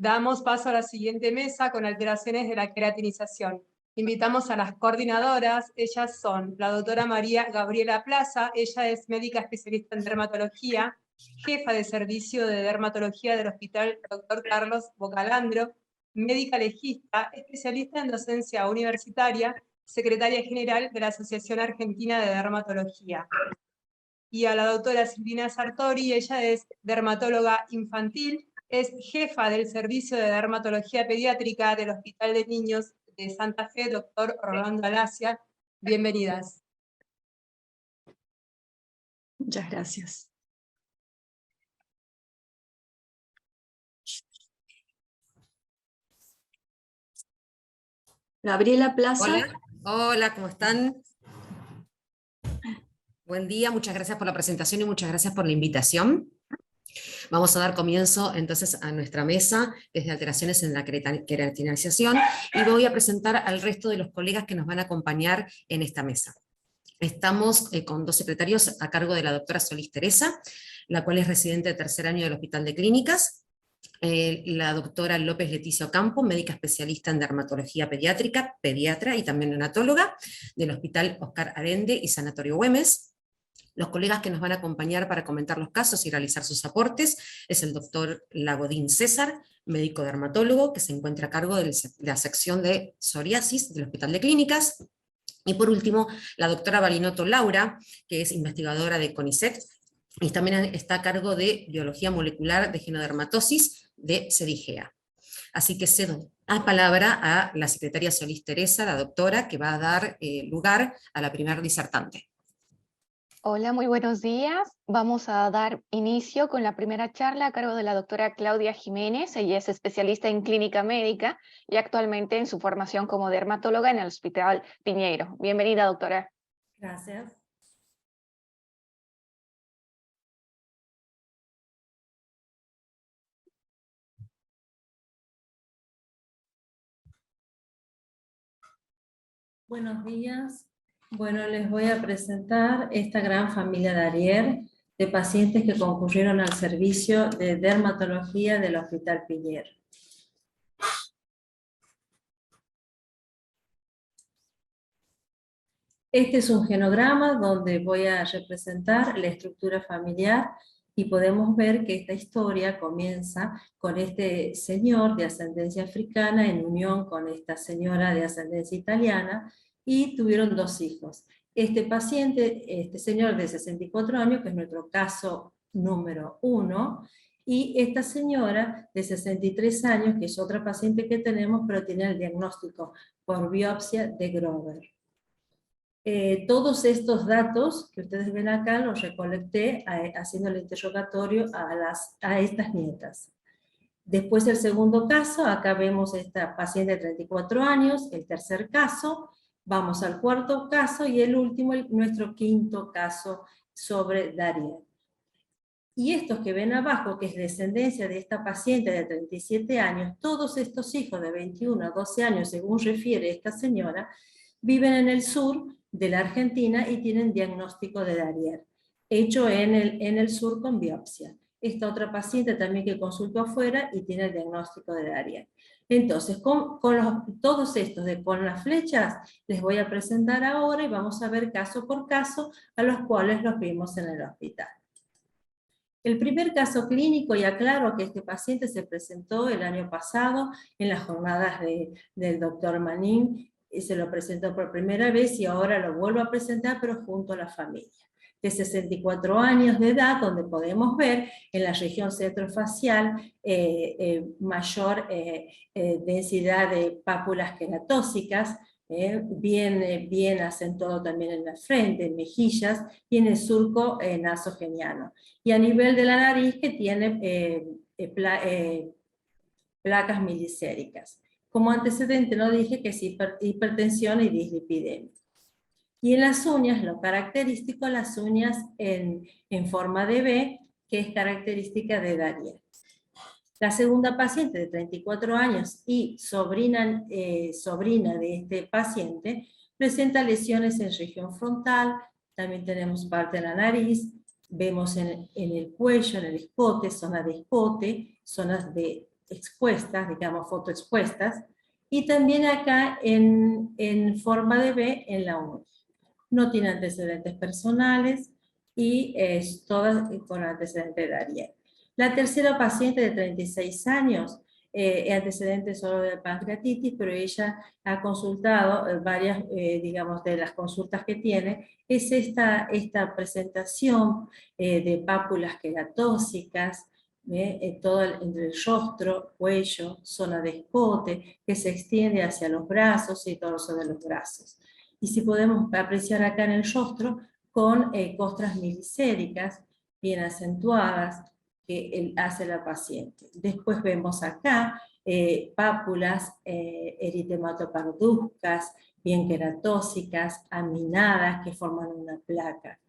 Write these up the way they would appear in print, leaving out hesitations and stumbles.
Damos paso a la siguiente mesa con alteraciones de la queratinización. Invitamos a las coordinadoras, ellas son la doctora María Gabriela Plaza, ella es médica especialista en dermatología, jefa de servicio de dermatología del Hospital Dr. Carlos Bocalandro, médica legista, especialista en docencia universitaria, secretaria general de la Asociación Argentina de Dermatología. Y a la doctora Silvina Sartori, ella es dermatóloga infantil, es jefa del Servicio de Dermatología Pediátrica del Hospital de Niños de Santa Fe, doctor Rolando Alasia. Bienvenidas. Muchas gracias. Gabriela Plaza. Hola, hola, ¿cómo están? Buen día, muchas gracias por la presentación y muchas gracias por la invitación. Vamos a dar comienzo entonces a nuestra mesa desde alteraciones en la queratinización y voy a presentar al resto de los colegas que nos van a acompañar en esta mesa. Estamos con dos secretarios a cargo de la doctora Solís Teresa, la cual es residente de tercer año del Hospital de Clínicas, la doctora López Leticia Ocampo, médica especialista en dermatología pediátrica, pediatra y también neonatóloga del Hospital Oscar Arende y Sanatorio Güemes. Los colegas que nos van a acompañar para comentar los casos y realizar sus aportes es el doctor Lagodín César, médico dermatólogo, que se encuentra a cargo de la sección de psoriasis del Hospital de Clínicas. Y por último, la doctora Balinoto Laura, que es investigadora de CONICET, y también está a cargo de biología molecular de genodermatosis de CEDIGEA. Así que cedo la palabra a la secretaria Solís Teresa, la doctora, que va a dar lugar a la primera disertante. Hola, muy buenos días. Vamos a dar inicio con la primera charla a cargo de la doctora Claudia Jiménez. Ella es especialista en clínica médica y actualmente en su formación como dermatóloga en el Hospital Piñeiro. Bienvenida, doctora. Gracias. Buenos días. Bueno, les voy a presentar esta gran familia Darier de pacientes que concurrieron al servicio de dermatología del Hospital Piñeiro. Este es un genograma donde voy a representar la estructura familiar y podemos ver que esta historia comienza con este señor de ascendencia africana en unión con esta señora de ascendencia italiana y tuvieron dos hijos. Este paciente, este señor de 64 años, que es nuestro caso número 1, y esta señora de 63 años, que es otra paciente que tenemos, pero tiene el diagnóstico por biopsia de Grover. Todos estos datos que ustedes ven acá los recolecté haciendo el interrogatorio a estas nietas. Después el segundo caso, acá vemos esta paciente de 34 años, el tercer caso, vamos al cuarto caso y el último, nuestro quinto caso sobre Darier. Y estos que ven abajo, que es descendencia de esta paciente de 37 años, todos estos hijos de 21 a 12 años, según refiere esta señora, viven en el sur de la Argentina y tienen diagnóstico de Darier, hecho en el sur con biopsia. Esta otra paciente también que consultó afuera y tiene el diagnóstico de Darier. Entonces, todos estos con las flechas les voy a presentar ahora y vamos a ver caso por caso a los cuales los vimos en el hospital. El primer caso clínico, y aclaro que este paciente se presentó el año pasado en las jornadas del doctor Manín, y se lo presentó por primera vez y ahora lo vuelvo a presentar, pero junto a la familia. De 64 años de edad, donde podemos ver en la región centrofacial mayor densidad de pápulas queratóxicas, bien acentuado también en la frente, en mejillas, y en el surco nasogeniano. Y a nivel de la nariz que tiene placas milicéricas. Como antecedente no dije que es hipertensión y dislipidemia. Y en las uñas, lo característico, las uñas en forma de V, que es característica de Darier. La segunda paciente de 34 años y sobrina de este paciente, presenta lesiones en región frontal, también tenemos parte de la nariz, vemos en el cuello, en el escote, zona de escote, zonas de expuestas, digamos fotoexpuestas, y también acá en forma de B en la uña. No tiene antecedentes personales y es todas con antecedentes de Ariel. La tercera paciente de 36 años, antecedentes solo de pancreatitis, pero ella ha consultado varias, digamos, de las consultas que tiene, es esta presentación de pápulas queratóxicas, todo entre el rostro, cuello, zona de escote, que se extiende hacia los brazos y torso de los brazos. Y si podemos apreciar acá en el rostro, con costras milicéricas bien acentuadas, que hace la paciente. Después vemos acá pápulas eritematoparduscas, bien queratóxicas, aminadas, que forman una placa.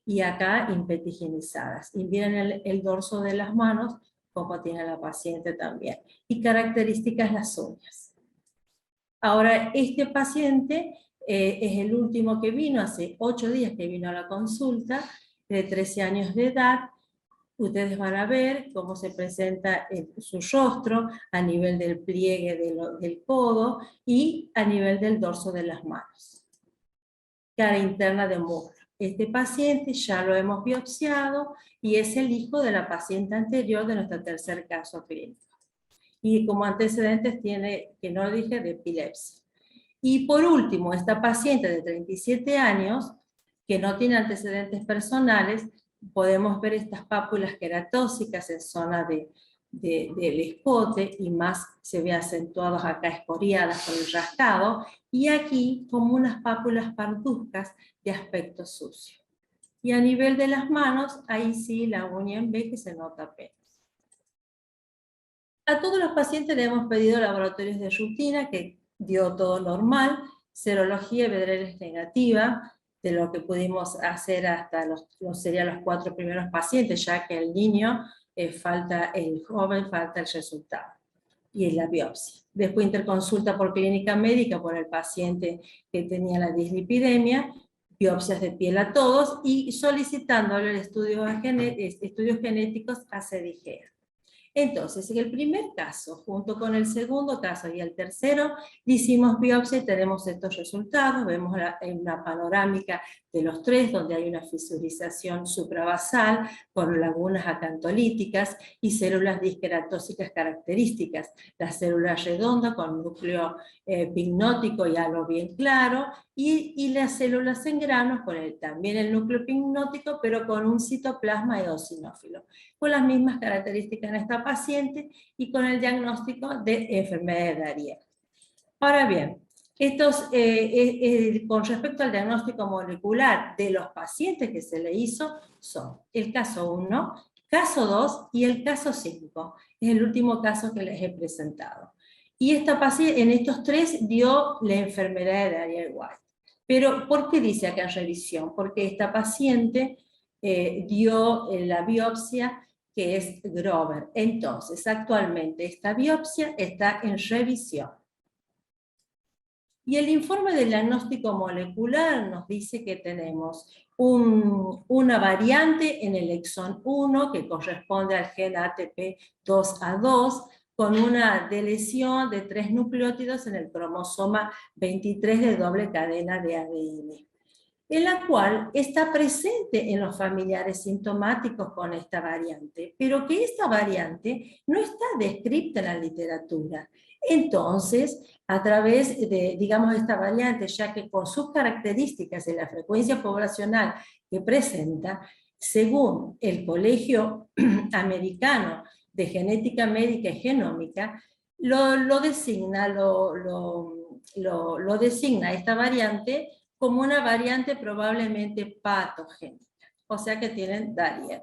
Y acá impetigenizadas. Y miren el dorso de las manos, como tiene la paciente también. Y características las uñas. Ahora, este paciente es el último que vino, hace 8 días que vino a la consulta, de 13 años de edad. Ustedes van a ver cómo se presenta su rostro a nivel del pliegue del codo y a nivel del dorso de las manos. Cara interna de muslo. Este paciente ya lo hemos biopsiado y es el hijo de la paciente anterior de nuestro tercer caso clínico. Y como antecedentes tiene, que no lo dije, de epilepsia. Y por último, esta paciente de 37 años, que no tiene antecedentes personales, podemos ver estas pápulas queratóxicas en zona del escote, y más se ve acentuadas acá escoriadas por el rascado, y aquí como unas pápulas parduzcas de aspecto sucio. Y a nivel de las manos, ahí sí la uña en B que se nota apenas. A todos los pacientes le hemos pedido laboratorios de rutina, que dio todo normal, serología Bedrehl es negativa, de lo que pudimos hacer hasta serían los 4 primeros pacientes, ya que el niño falta, el joven falta el resultado, y la biopsia. Después interconsulta por clínica médica por el paciente que tenía la dislipidemia, biopsias de piel a todos, y solicitándole el estudios genéticos a CDGEA. Entonces, en el primer caso, junto con el segundo caso y el tercero, hicimos biopsia y tenemos estos resultados. Vemos una panorámica de los 3, donde hay una fisurización suprabasal con lagunas acantolíticas y células disqueratóxicas características. La célula redonda con núcleo pignótico y halo bien claro, y las células en granos con también el núcleo pignótico, pero con un citoplasma eosinófilo, con las mismas características en esta paciente y con el diagnóstico de enfermedad de Ariel. Ahora bien, con respecto al diagnóstico molecular de los pacientes que se le hizo, son el caso 1, caso 2 y el caso 5. Es el último caso que les he presentado. Y esta paciente, en estos 3 dio la enfermedad de Ariel-White. Pero, ¿por qué dice acá en revisión? Porque esta paciente dio la biopsia que es Grover. Entonces, actualmente esta biopsia está en revisión. Y el informe del diagnóstico molecular nos dice que tenemos una variante en el exón 1 que corresponde al gen ATP2A2, con una deleción de 3 nucleótidos en el cromosoma 23 de doble cadena de ADN, en la cual está presente en los familiares sintomáticos con esta variante, pero que esta variante no está descrita en la literatura. Entonces, a través de, digamos, esta variante, ya que con sus características y la frecuencia poblacional que presenta, según el Colegio Americano de Genética Médica y Genómica, lo designa esta variante como una variante probablemente patogénica, o sea que tienen Ariel.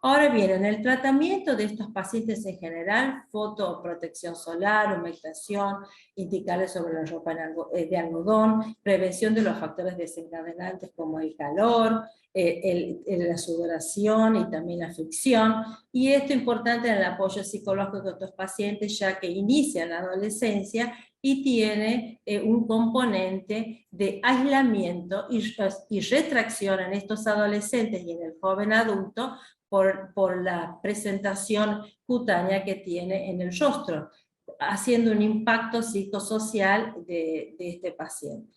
Ahora bien, en el tratamiento de estos pacientes en general, fotoprotección solar, humectación, indicarles sobre la ropa de algodón, prevención de los factores desencadenantes como el calor, la sudoración y también la fricción, y esto es importante en el apoyo psicológico de estos pacientes, ya que inician la adolescencia y tiene un componente de aislamiento y retracción en estos adolescentes y en el joven adulto por la presentación cutánea que tiene en el rostro, haciendo un impacto psicosocial de este paciente.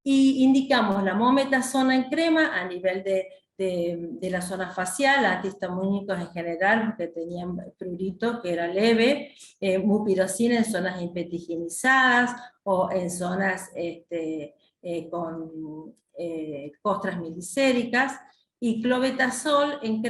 Y indicamos la mometasona en crema a nivel de la zona facial, antihistamínicos en general, que tenían prurito, que era leve, mupirocina en zonas impetigenizadas o en zonas con costras milicéricas, y clobetasol en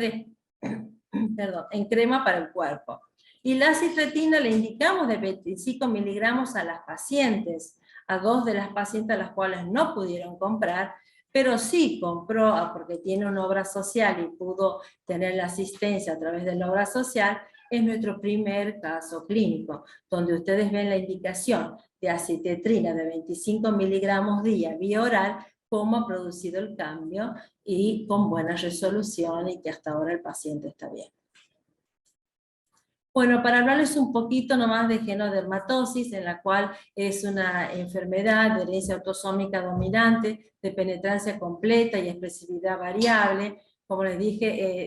crema para el cuerpo. Y la citratina le indicamos de 25 miligramos a las pacientes, a 2 de las pacientes a las cuales no pudieron comprar, pero sí compró, porque tiene una obra social y pudo tener la asistencia a través de la obra social. Es nuestro primer caso clínico, donde ustedes ven la indicación de acitetrina de 25 miligramos día vía oral, cómo ha producido el cambio y con buena resolución, y que hasta ahora el paciente está bien. Bueno, para hablarles un poquito nomás de genodermatosis, en la cual es una enfermedad de herencia autosómica dominante, de penetrancia completa y expresividad variable, como les dije,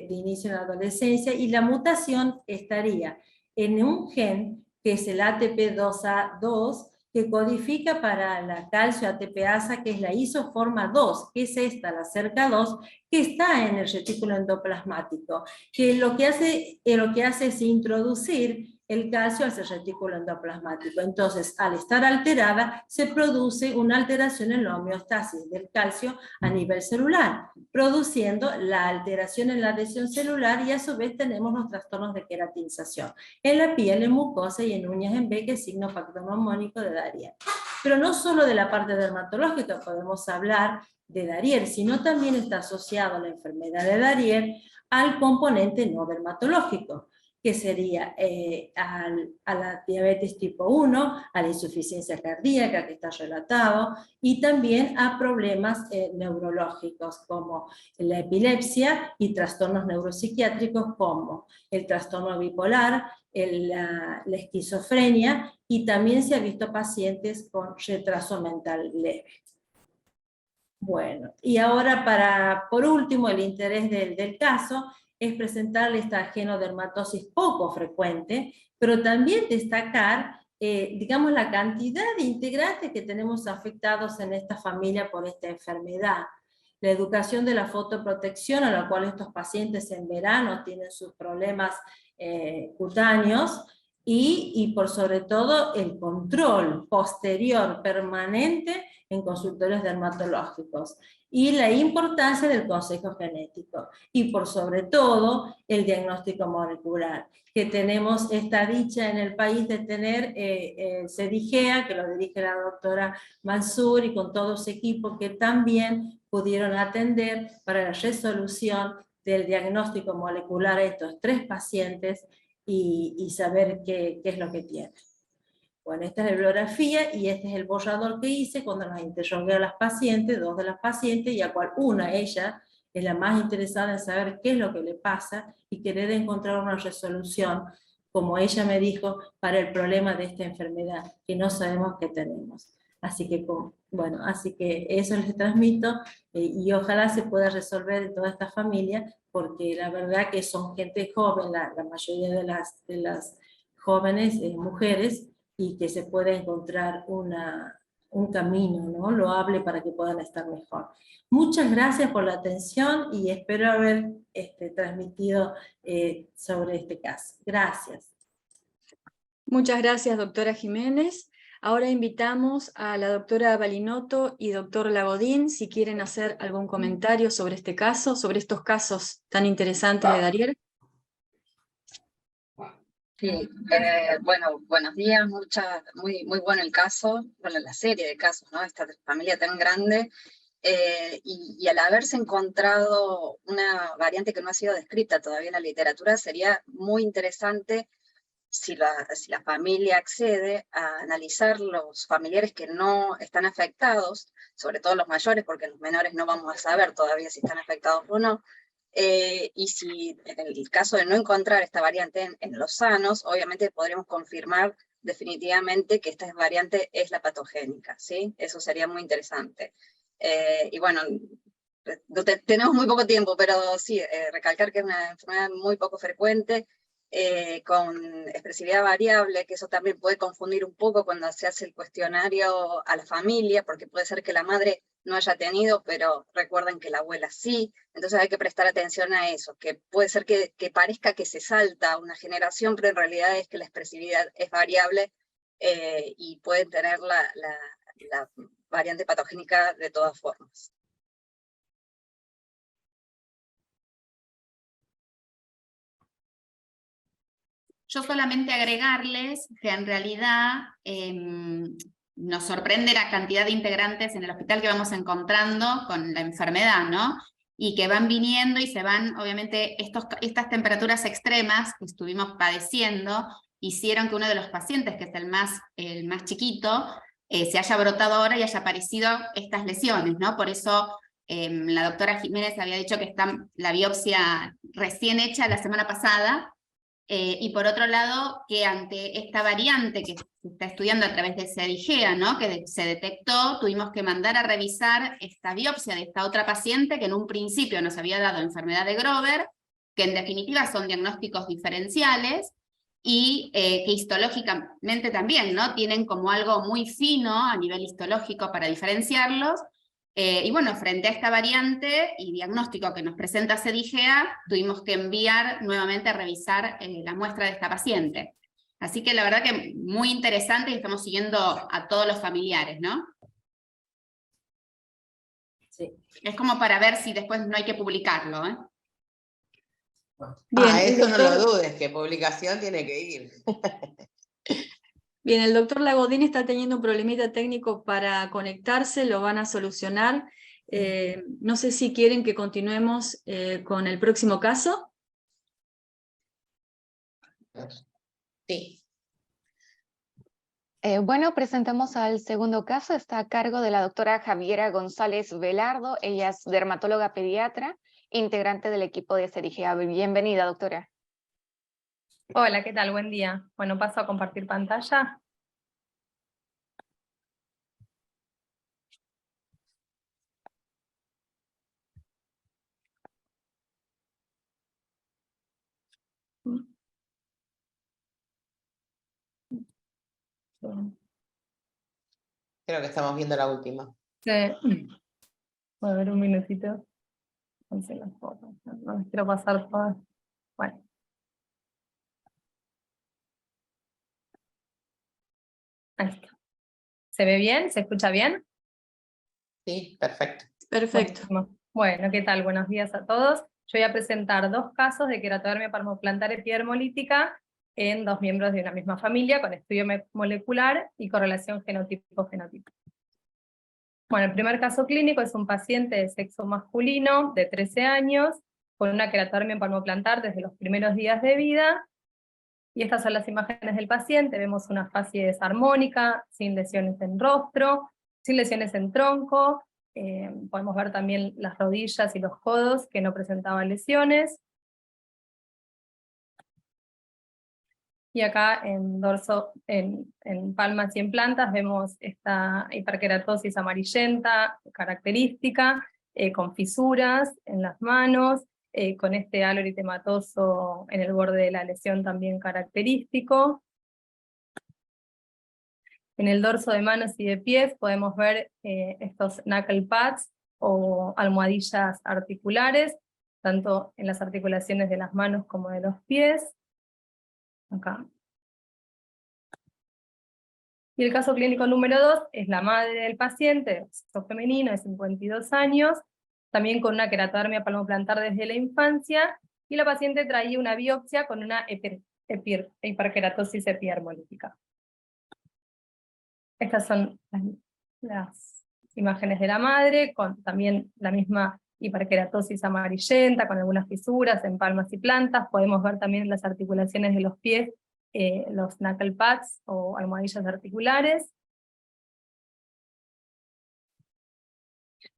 de inicio en la adolescencia, y la mutación estaría en un gen que es el ATP2A2, que codifica para la calcio ATPasa, que es la isoforma 2, que es esta, la cerca 2, que está en el retículo endoplasmático, que lo que hace es introducir el calcio al retículo endoplasmático. Entonces, al estar alterada, se produce una alteración en la homeostasis del calcio a nivel celular, produciendo la alteración en la adhesión celular, y a su vez tenemos los trastornos de queratinización en la piel, en mucosa y en uñas en B, que es signo patognomónico de Darien. Pero no solo de la parte dermatológica podemos hablar de Darien, sino también está asociado a la enfermedad de Darien al componente no dermatológico, que sería a la diabetes tipo 1, a la insuficiencia cardíaca que está relatado, y también a problemas neurológicos como la epilepsia y trastornos neuropsiquiátricos como el trastorno bipolar, la esquizofrenia, y también se ha visto pacientes con retraso mental leve. Bueno, y ahora por último, el interés del caso es presentarle esta genodermatosis poco frecuente, pero también destacar, digamos, la cantidad de integrantes que tenemos afectados en esta familia por esta enfermedad. La educación de la fotoprotección, a la cual estos pacientes en verano tienen sus problemas cutáneos, y por sobre todo el control posterior permanente en consultorios dermatológicos, y la importancia del consejo genético, y por sobre todo el diagnóstico molecular, que tenemos esta dicha en el país de tener CEDIGEA, que lo dirige la doctora Mansur, y con todo su equipo, que también pudieron atender para la resolución del diagnóstico molecular a estos 3 pacientes, y saber qué es lo que tienen. Bueno, esta es la bibliografía, y este es el borrador que hice cuando las interrogué a las pacientes, 2 de las pacientes, y a cual ella es la más interesada en saber qué es lo que le pasa y querer encontrar una resolución, como ella me dijo, para el problema de esta enfermedad, que no sabemos qué tenemos. Así que, bueno, eso les transmito, y ojalá se pueda resolver en toda esta familia, porque la verdad que son gente joven, la mayoría de las jóvenes mujeres, y que se pueda encontrar un camino, ¿no?, loable para que puedan estar mejor. Muchas gracias por la atención, y espero haber transmitido sobre este caso. Gracias. Muchas gracias, doctora Jiménez. Ahora invitamos a la doctora Balinotto y doctor Lagodín, si quieren hacer algún comentario sobre este caso, sobre estos casos tan interesantes de Darien. Sí, bueno, buenos días, muy bueno el caso, bueno, la serie de casos, ¿no? Esta familia tan grande, y al haberse encontrado una variante que no ha sido descrita todavía en la literatura, sería muy interesante si la familia accede a analizar los familiares que no están afectados, sobre todo los mayores, porque los menores no vamos a saber todavía si están afectados o no. Y si en el caso de no encontrar esta variante en los sanos, obviamente podremos confirmar definitivamente que esta variante es la patogénica, ¿sí? Eso sería muy interesante. Y bueno, tenemos muy poco tiempo, pero sí, recalcar que es una enfermedad muy poco frecuente, con expresividad variable, que eso también puede confundir un poco cuando se hace el cuestionario a la familia, porque puede ser que la madre no haya tenido, pero recuerden que la abuela sí, entonces hay que prestar atención a eso, que puede ser que parezca que se salta una generación, pero en realidad es que la expresividad es variable y pueden tener la variante patogénica de todas formas. Yo solamente agregarles que en realidad nos sorprende la cantidad de integrantes en el hospital que vamos encontrando con la enfermedad, ¿no? Y que van viniendo y se van, obviamente, estas temperaturas extremas que estuvimos padeciendo hicieron que uno de los pacientes, que es el más chiquito, se haya brotado ahora y haya aparecido estas lesiones, ¿no? Por eso la doctora Jiménez había dicho que está la biopsia recién hecha la semana pasada, y por otro lado, que ante esta variante que se está estudiando a través de SEDIGEA, ¿no? Que se detectó, tuvimos que mandar a revisar esta biopsia de esta otra paciente que en un principio nos había dado enfermedad de Grover, que en definitiva son diagnósticos diferenciales, y que histológicamente también, ¿no? Tienen como algo muy fino a nivel histológico para diferenciarlos. Y bueno, frente a esta variante y diagnóstico que nos presenta SEDIGEA, tuvimos que enviar nuevamente a revisar la muestra de esta paciente. Así que la verdad que muy interesante y estamos siguiendo a todos los familiares, ¿no? Sí. Es como para ver si después no hay que publicarlo, ¿eh? Bien, el eso no lo doctor- dudes, que publicación tiene que ir. Bien, el doctor Lagodín está teniendo un problemita técnico para conectarse, lo van a solucionar. No sé si quieren que continuemos con el próximo caso. Sí. Bueno, presentamos al segundo caso, está a cargo de la doctora Javiera González Velardo, ella es dermatóloga pediatra, integrante del equipo de SEDIGEA. Bienvenida, doctora. Hola, ¿qué tal? Buen día. Bueno, paso a compartir pantalla. Creo que estamos viendo la última. Sí. Voy a ver un minutito. Entonces las fotos. No les quiero pasar todas. Bueno. Ahí está. ¿Se ve bien? ¿Se escucha bien? Sí, perfecto. Perfecto. Buenísimo. Bueno, ¿qué tal? Buenos días a todos. Yo voy a presentar dos casos de queratodermia palmoplantar epidermolítica en dos miembros de una misma familia con estudio molecular y correlación genotipo-fenotipo. Bueno, el primer caso clínico es un paciente de sexo masculino de 13 años con una queratodermia palmoplantar desde los primeros días de vida. Y estas son las imágenes del paciente. Vemos una facie desarmónica, sin lesiones en rostro, sin lesiones en tronco. Podemos ver también las rodillas y los codos que no presentaban lesiones. Y acá en dorso, en palmas y en plantas vemos esta hiperkeratosis amarillenta característica, con fisuras en las manos, con este halo eritematoso en el borde de la lesión también característico. En el dorso de manos y de pies podemos ver estos knuckle pads o almohadillas articulares, tanto en las articulaciones de las manos como de los pies. Acá. Y el caso clínico número 2 es la madre del paciente, sexo femenino de 52 años, también con una queratodermia palmoplantar desde la infancia, y la paciente traía una biopsia con una hiperkeratosis epidermolítica. Estas son las imágenes de la madre, con también la misma hiperkeratosis amarillenta, con algunas fisuras en palmas y plantas. Podemos ver también las articulaciones de los pies, los knuckle pads o almohadillas articulares.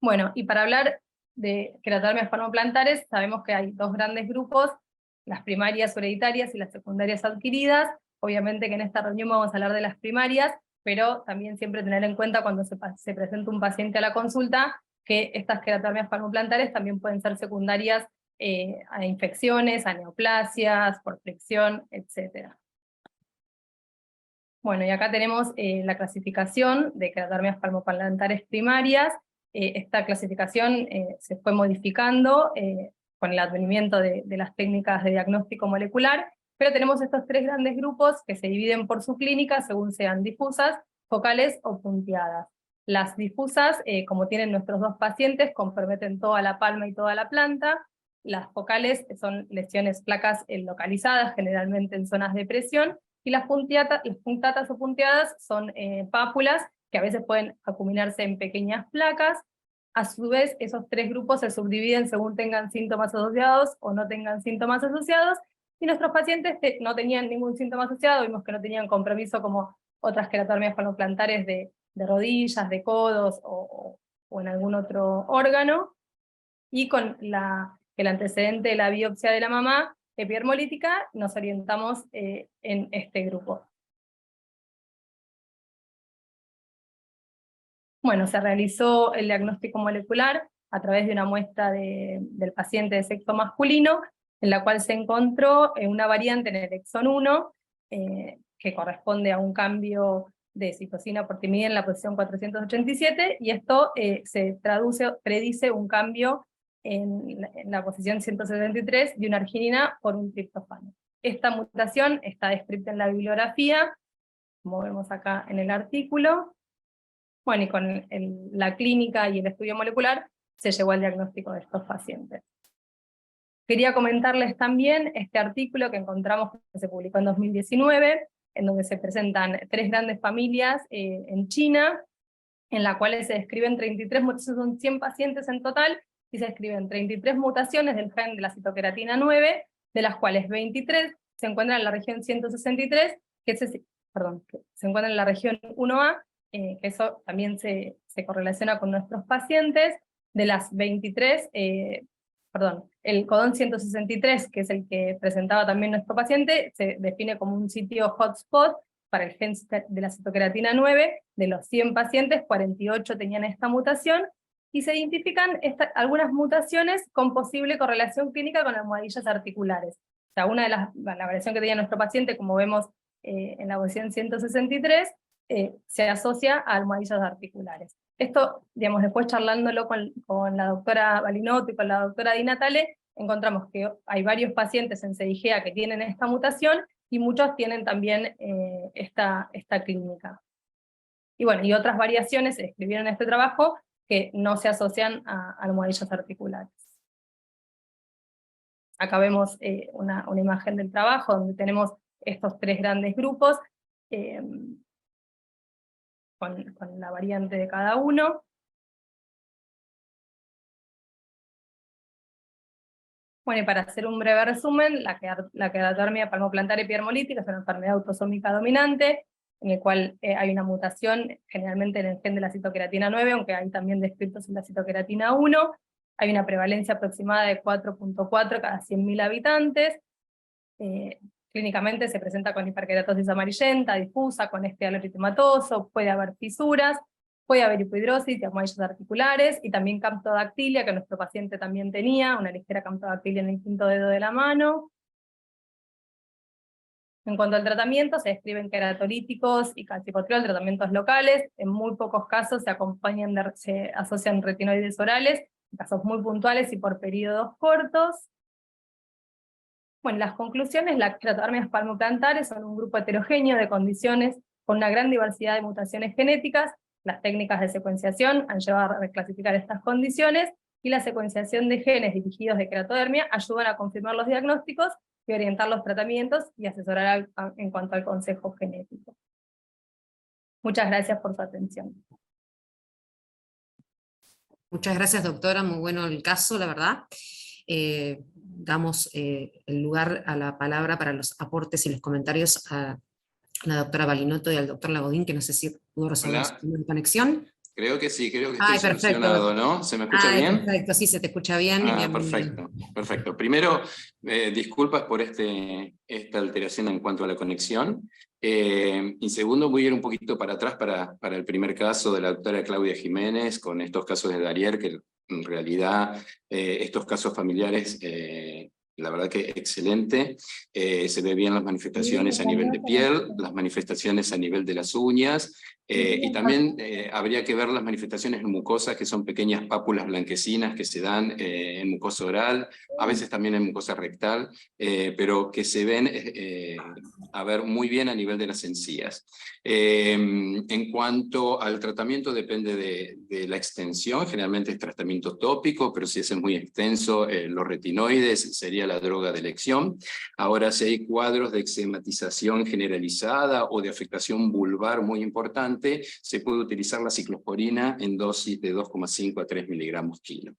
Bueno, y para hablar de queratodermias palmoplantares, sabemos que hay dos grandes grupos, las primarias hereditarias y las secundarias adquiridas. Obviamente que en esta reunión vamos a hablar de las primarias, pero también siempre tener en cuenta cuando se presenta un paciente a la consulta, que estas queratodermias palmoplantares también pueden ser secundarias a infecciones, a neoplasias, por fricción, etc. Bueno, y acá tenemos la clasificación de queratodermias palmoplantares primarias. Esta clasificación se fue modificando con el advenimiento de las técnicas de diagnóstico molecular, pero tenemos estos tres grandes grupos que se dividen por su clínica según sean difusas, focales o punteadas. Las difusas, como tienen nuestros dos pacientes, comprometen toda la palma y toda la planta. Las focales son lesiones, placas localizadas, generalmente en zonas de presión, y las puntatas o punteadas son pápulas, que a veces pueden acuminarse en pequeñas placas. A su vez, esos tres grupos se subdividen según tengan síntomas asociados o no tengan síntomas asociados, y nuestros pacientes no tenían ningún síntoma asociado, vimos que no tenían compromiso como otras queratodermias palmoplantares de rodillas, de codos o en algún otro órgano, y con el antecedente de la biopsia de la mamá epidermolítica nos orientamos en este grupo. Bueno, se realizó el diagnóstico molecular a través de una muestra del paciente de sexo masculino, en la cual se encontró una variante en el exón 1, que corresponde a un cambio de citosina por timidina en la posición 487, y esto predice un cambio en la posición 173 de una arginina por un triptofano. Esta mutación está descrita en la bibliografía, como vemos acá en el artículo. Bueno, y con la clínica y el estudio molecular se llegó al diagnóstico de estos pacientes. Quería comentarles también este artículo que encontramos que se publicó en 2019, en donde se presentan tres grandes familias en China, en la cual se describen 33 mutaciones, son 100 pacientes en total, y se describen 33 mutaciones del gen de la citoqueratina 9, de las cuales 23 se encuentran en la región 163, que se encuentran en la región 1A, que eso también se correlaciona con nuestros pacientes. De las 23, el codón 163, que es el que presentaba también nuestro paciente, se define como un sitio hotspot para el gen de la citoqueratina 9, de los 100 pacientes, 48 tenían esta mutación, y se identifican algunas mutaciones con posible correlación clínica con almohadillas articulares. O sea, la variación que tenía nuestro paciente, como vemos en la posición 163, se asocia a almohadillas articulares. Esto, digamos, después charlándolo con la doctora Balinotto y con la doctora Di Natale, encontramos que hay varios pacientes en CIGEA que tienen esta mutación, y muchos tienen también esta clínica. Y bueno, y otras variaciones se describieron en este trabajo que no se asocian a almohadillas articulares. Acá vemos una imagen del trabajo donde tenemos estos tres grandes grupos, con la variante de cada uno. Bueno, y para hacer un breve resumen, la queratodermia palmoplantar epidermolítica es una enfermedad autosómica dominante, en el cual hay una mutación generalmente en el gen de la citoqueratina 9, aunque hay también descritos en la citoqueratina 1, hay una prevalencia aproximada de 4.4 cada 100.000 habitantes, clínicamente se presenta con hiperkeratosis amarillenta, difusa, con estialo eritematoso, puede haber fisuras, puede haber hipohidrosis y almohadillas articulares, y también camptodactilia, que nuestro paciente también tenía, una ligera camptodactilia en el quinto dedo de la mano. En cuanto al tratamiento, se describen queratolíticos y calcipotriol, tratamientos locales, en muy pocos casos se asocian retinoides orales, en casos muy puntuales y por periodos cortos. Bueno, las conclusiones, las queratodermias palmoplantares son un grupo heterogéneo de condiciones con una gran diversidad de mutaciones genéticas. Las técnicas de secuenciación han llevado a reclasificar estas condiciones, y la secuenciación de genes dirigidos de queratodermia ayudan a confirmar los diagnósticos y orientar los tratamientos y asesorar en cuanto al consejo genético. Muchas gracias por su atención. Muchas gracias, doctora, muy bueno el caso, la verdad. Damos el lugar a la palabra para los aportes y los comentarios a la doctora Balinotto y al doctor Lagodín, que no sé si pudo resolver su conexión. Creo que sí, creo que Ay, estoy perfecto. solucionado, ¿no? ¿Se me escucha Ay, bien? perfecto, sí, se te escucha bien. Ah, Bien, perfecto, perfecto. Primero, disculpas por esta alteración en cuanto a la conexión. Y segundo, voy a ir un poquito para atrás para el primer caso de la doctora Claudia Jiménez, con estos casos de Darier, que en realidad estos casos familiares, la verdad que excelente. Se ve bien las manifestaciones a nivel de piel, las manifestaciones a nivel de las uñas, y también habría que ver las manifestaciones en mucosa, que son pequeñas pápulas blanquecinas que se dan en mucosa oral, a veces también en mucosa rectal, pero que se ven a ver muy bien a nivel de las encías. En cuanto al tratamiento, depende de la extensión, generalmente es tratamiento tópico, pero si es muy extenso, los retinoides sería la droga de elección. Ahora, si hay cuadros de eczematización generalizada o de afectación vulvar muy importante, se puede utilizar la ciclosporina en dosis de 2,5 a 3 miligramos kilo.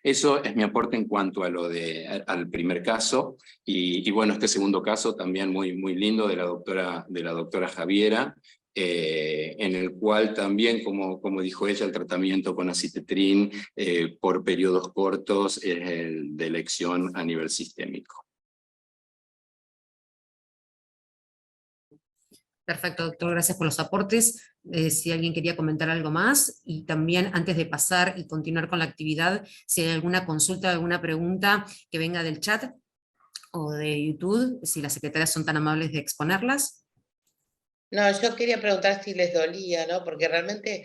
Eso es mi aporte en cuanto a al primer caso, y bueno, este segundo caso también muy lindo de la doctora Javiera, en el cual también, como dijo ella, el tratamiento con acitetrin por periodos cortos es el de elección a nivel sistémico. Perfecto, doctor, gracias por los aportes. Si alguien quería comentar algo más, y también antes de pasar y continuar con la actividad, si hay alguna consulta, alguna pregunta que venga del chat o de YouTube, si las secretarias son tan amables de exponerlas. No, yo quería preguntar si les dolía, ¿no? Porque realmente,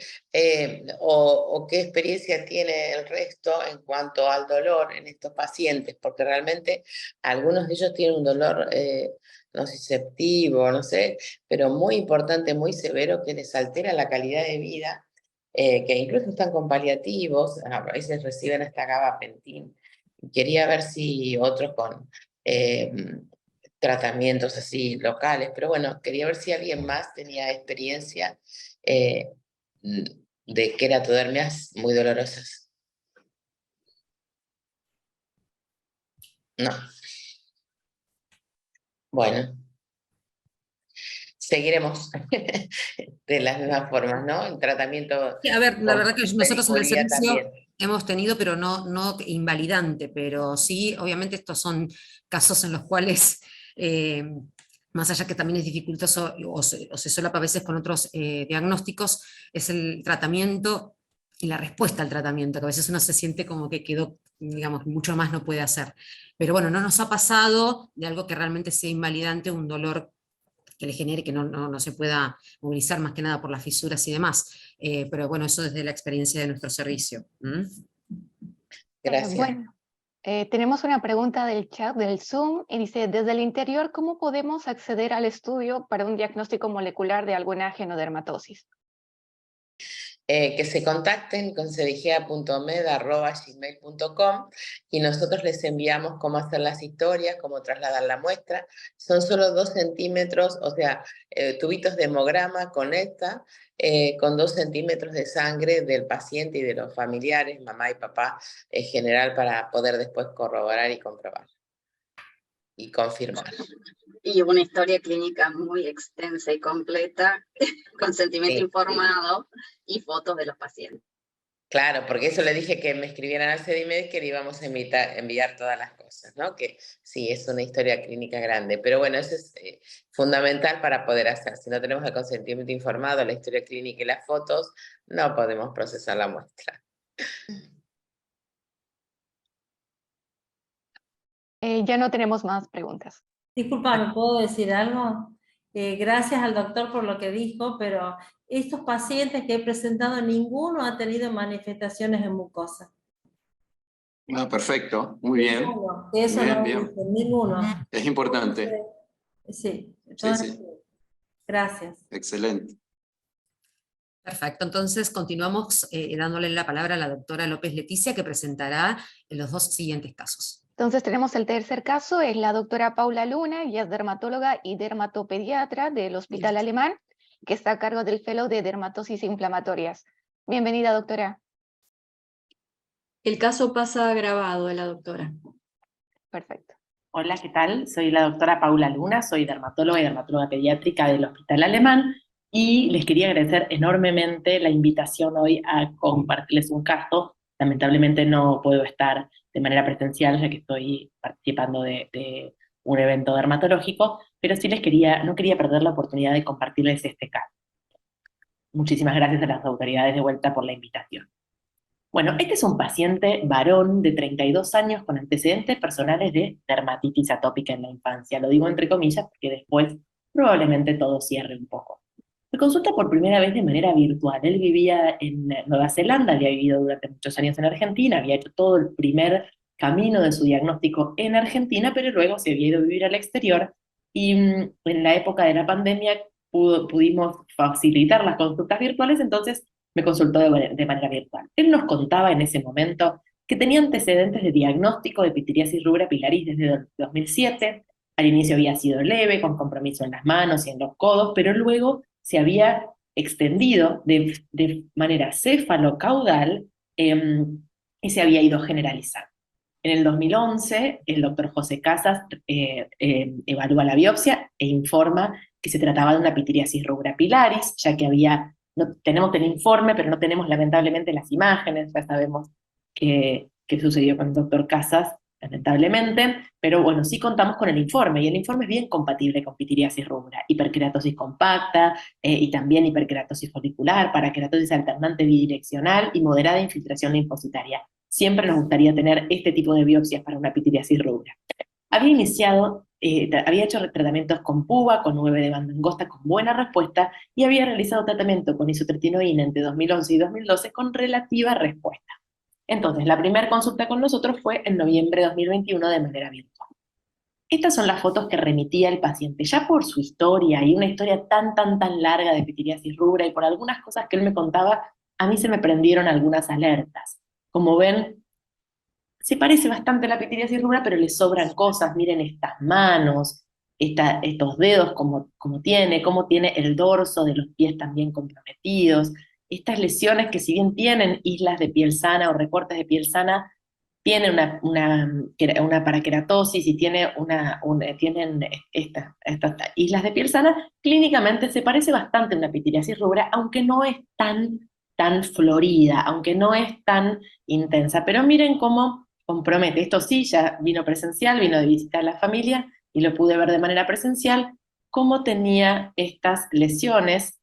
o qué experiencia tiene el resto en cuanto al dolor en estos pacientes, porque realmente algunos de ellos tienen un dolor nociceptivo, no sé, pero muy importante, muy severo, que les altera la calidad de vida, que incluso están con paliativos, a veces reciben hasta gabapentin. Quería ver si otros con tratamientos así locales, pero bueno, quería ver si alguien más tenía experiencia de queratodermias muy dolorosas. No. Bueno. Seguiremos de las mismas formas, ¿no? El tratamiento... Sí, a ver, la verdad que nosotros en el servicio también. hemos tenido, pero no invalidante, pero sí, obviamente estos son casos en los cuales, más allá que también es dificultoso o se solapa a veces con otros diagnósticos, es el tratamiento y la respuesta al tratamiento, que a veces uno se siente como que quedó, digamos, mucho más no puede hacer. Pero bueno, no nos ha pasado de algo que realmente sea invalidante, un dolor que le genere que no se pueda movilizar, más que nada por las fisuras y demás. Pero bueno, eso desde la experiencia de nuestro servicio. Gracias. Bueno, tenemos una pregunta del chat del Zoom y dice, desde el interior, ¿cómo podemos acceder al estudio para un diagnóstico molecular de alguna genodermatosis? Que se contacten con cevigea.med@gmail.com y nosotros les enviamos cómo hacer las historias, cómo trasladar la muestra. Son solo 2 centímetros, o sea, tubitos de hemograma con esta, con 2 centímetros de sangre del paciente y de los familiares, mamá y papá, en general, para poder después corroborar y comprobar y confirmar. Y una historia clínica muy extensa y completa, consentimiento Sí. informado y fotos de los pacientes. Claro, porque eso le dije que me escribieran al CEDIMED que le íbamos a enviar todas las cosas, ¿no? Que sí, es una historia clínica grande, pero bueno, eso es fundamental para poder hacer. Si no tenemos el consentimiento informado, la historia clínica y las fotos, no podemos procesar la muestra. Ya no tenemos más preguntas. Disculpa, ¿me puedo decir algo? Gracias al doctor por lo que dijo, pero estos pacientes que he presentado, ninguno ha tenido manifestaciones en mucosa. Ah, perfecto, muy bien. Ninguno, eso Bien, no bien. dicen, ninguno. Es importante. Sí, Sí. gracias. Excelente. Perfecto, entonces continuamos dándole la palabra a la doctora López Leticia, que presentará los 2 siguientes casos. Entonces tenemos el tercer caso, es la doctora Paula Luna, ella es dermatóloga y dermatopediatra del Hospital Alemán, que está a cargo del fellow de dermatosis inflamatorias. Bienvenida, doctora. El caso pasa grabado de la doctora. Perfecto. Hola, ¿qué tal? Soy la doctora Paula Luna, soy dermatóloga y dermatóloga pediátrica del Hospital Alemán y les quería agradecer enormemente la invitación hoy a compartirles un caso. Lamentablemente no puedo estar de manera presencial, ya que estoy participando de un evento dermatológico, pero sí no quería perder la oportunidad de compartirles este caso. Muchísimas gracias a las autoridades de vuelta por la invitación. Bueno, este es un paciente varón de 32 años con antecedentes personales de dermatitis atópica en la infancia. Lo digo entre comillas porque después probablemente todo cierre un poco. Se consulta por primera vez de manera virtual. Él vivía en Nueva Zelanda, había vivido durante muchos años en Argentina, había hecho todo el primer camino de su diagnóstico en Argentina, pero luego se había ido a vivir al exterior y en la época de la pandemia pudimos facilitar las consultas virtuales, entonces me consultó de manera virtual. Él nos contaba en ese momento que tenía antecedentes de diagnóstico de pityriasis rubra pilaris desde 2007. Al inicio había sido leve, con compromiso en las manos y en los codos, pero luego se había extendido de manera cefalocaudal y se había ido generalizando. En el 2011, el doctor José Casas evalúa la biopsia e informa que se trataba de una pityriasis rubra pilaris, ya que tenemos el informe, pero no tenemos lamentablemente las imágenes. Ya sabemos qué sucedió con el doctor Casas, lamentablemente, pero bueno, sí contamos con el informe, y el informe es bien compatible con pityriasis rubra, hiperkeratosis compacta y también hiperkeratosis folicular, parakeratosis alternante bidireccional y moderada infiltración linfocitaria. Siempre nos gustaría tener este tipo de biopsias para una pityriasis rubra. Había hecho tratamientos con PUVA, con 9 de banda angosta con buena respuesta, y había realizado tratamiento con isotretinoína entre 2011 y 2012 con relativa respuesta. Entonces, la primera consulta con nosotros fue en noviembre de 2021 de manera virtual. Estas son las fotos que remitía el paciente, ya por su historia, y una historia tan larga de pityriasis rubra, y por algunas cosas que él me contaba, a mí se me prendieron algunas alertas. Como ven, se parece bastante a la pityriasis rubra, pero le sobran cosas. Miren estas manos, estos dedos como tiene, cómo tiene el dorso de los pies también comprometidos. Estas lesiones que, si bien tienen islas de piel sana o recortes de piel sana, tienen una parakeratosis y tienen estas islas de piel sana, clínicamente se parece bastante a una pityriasis rubra, aunque no es tan florida, aunque no es tan intensa. Pero miren cómo compromete. Esto sí, ya vino presencial, vino de visita a la familia y lo pude ver de manera presencial, cómo tenía estas lesiones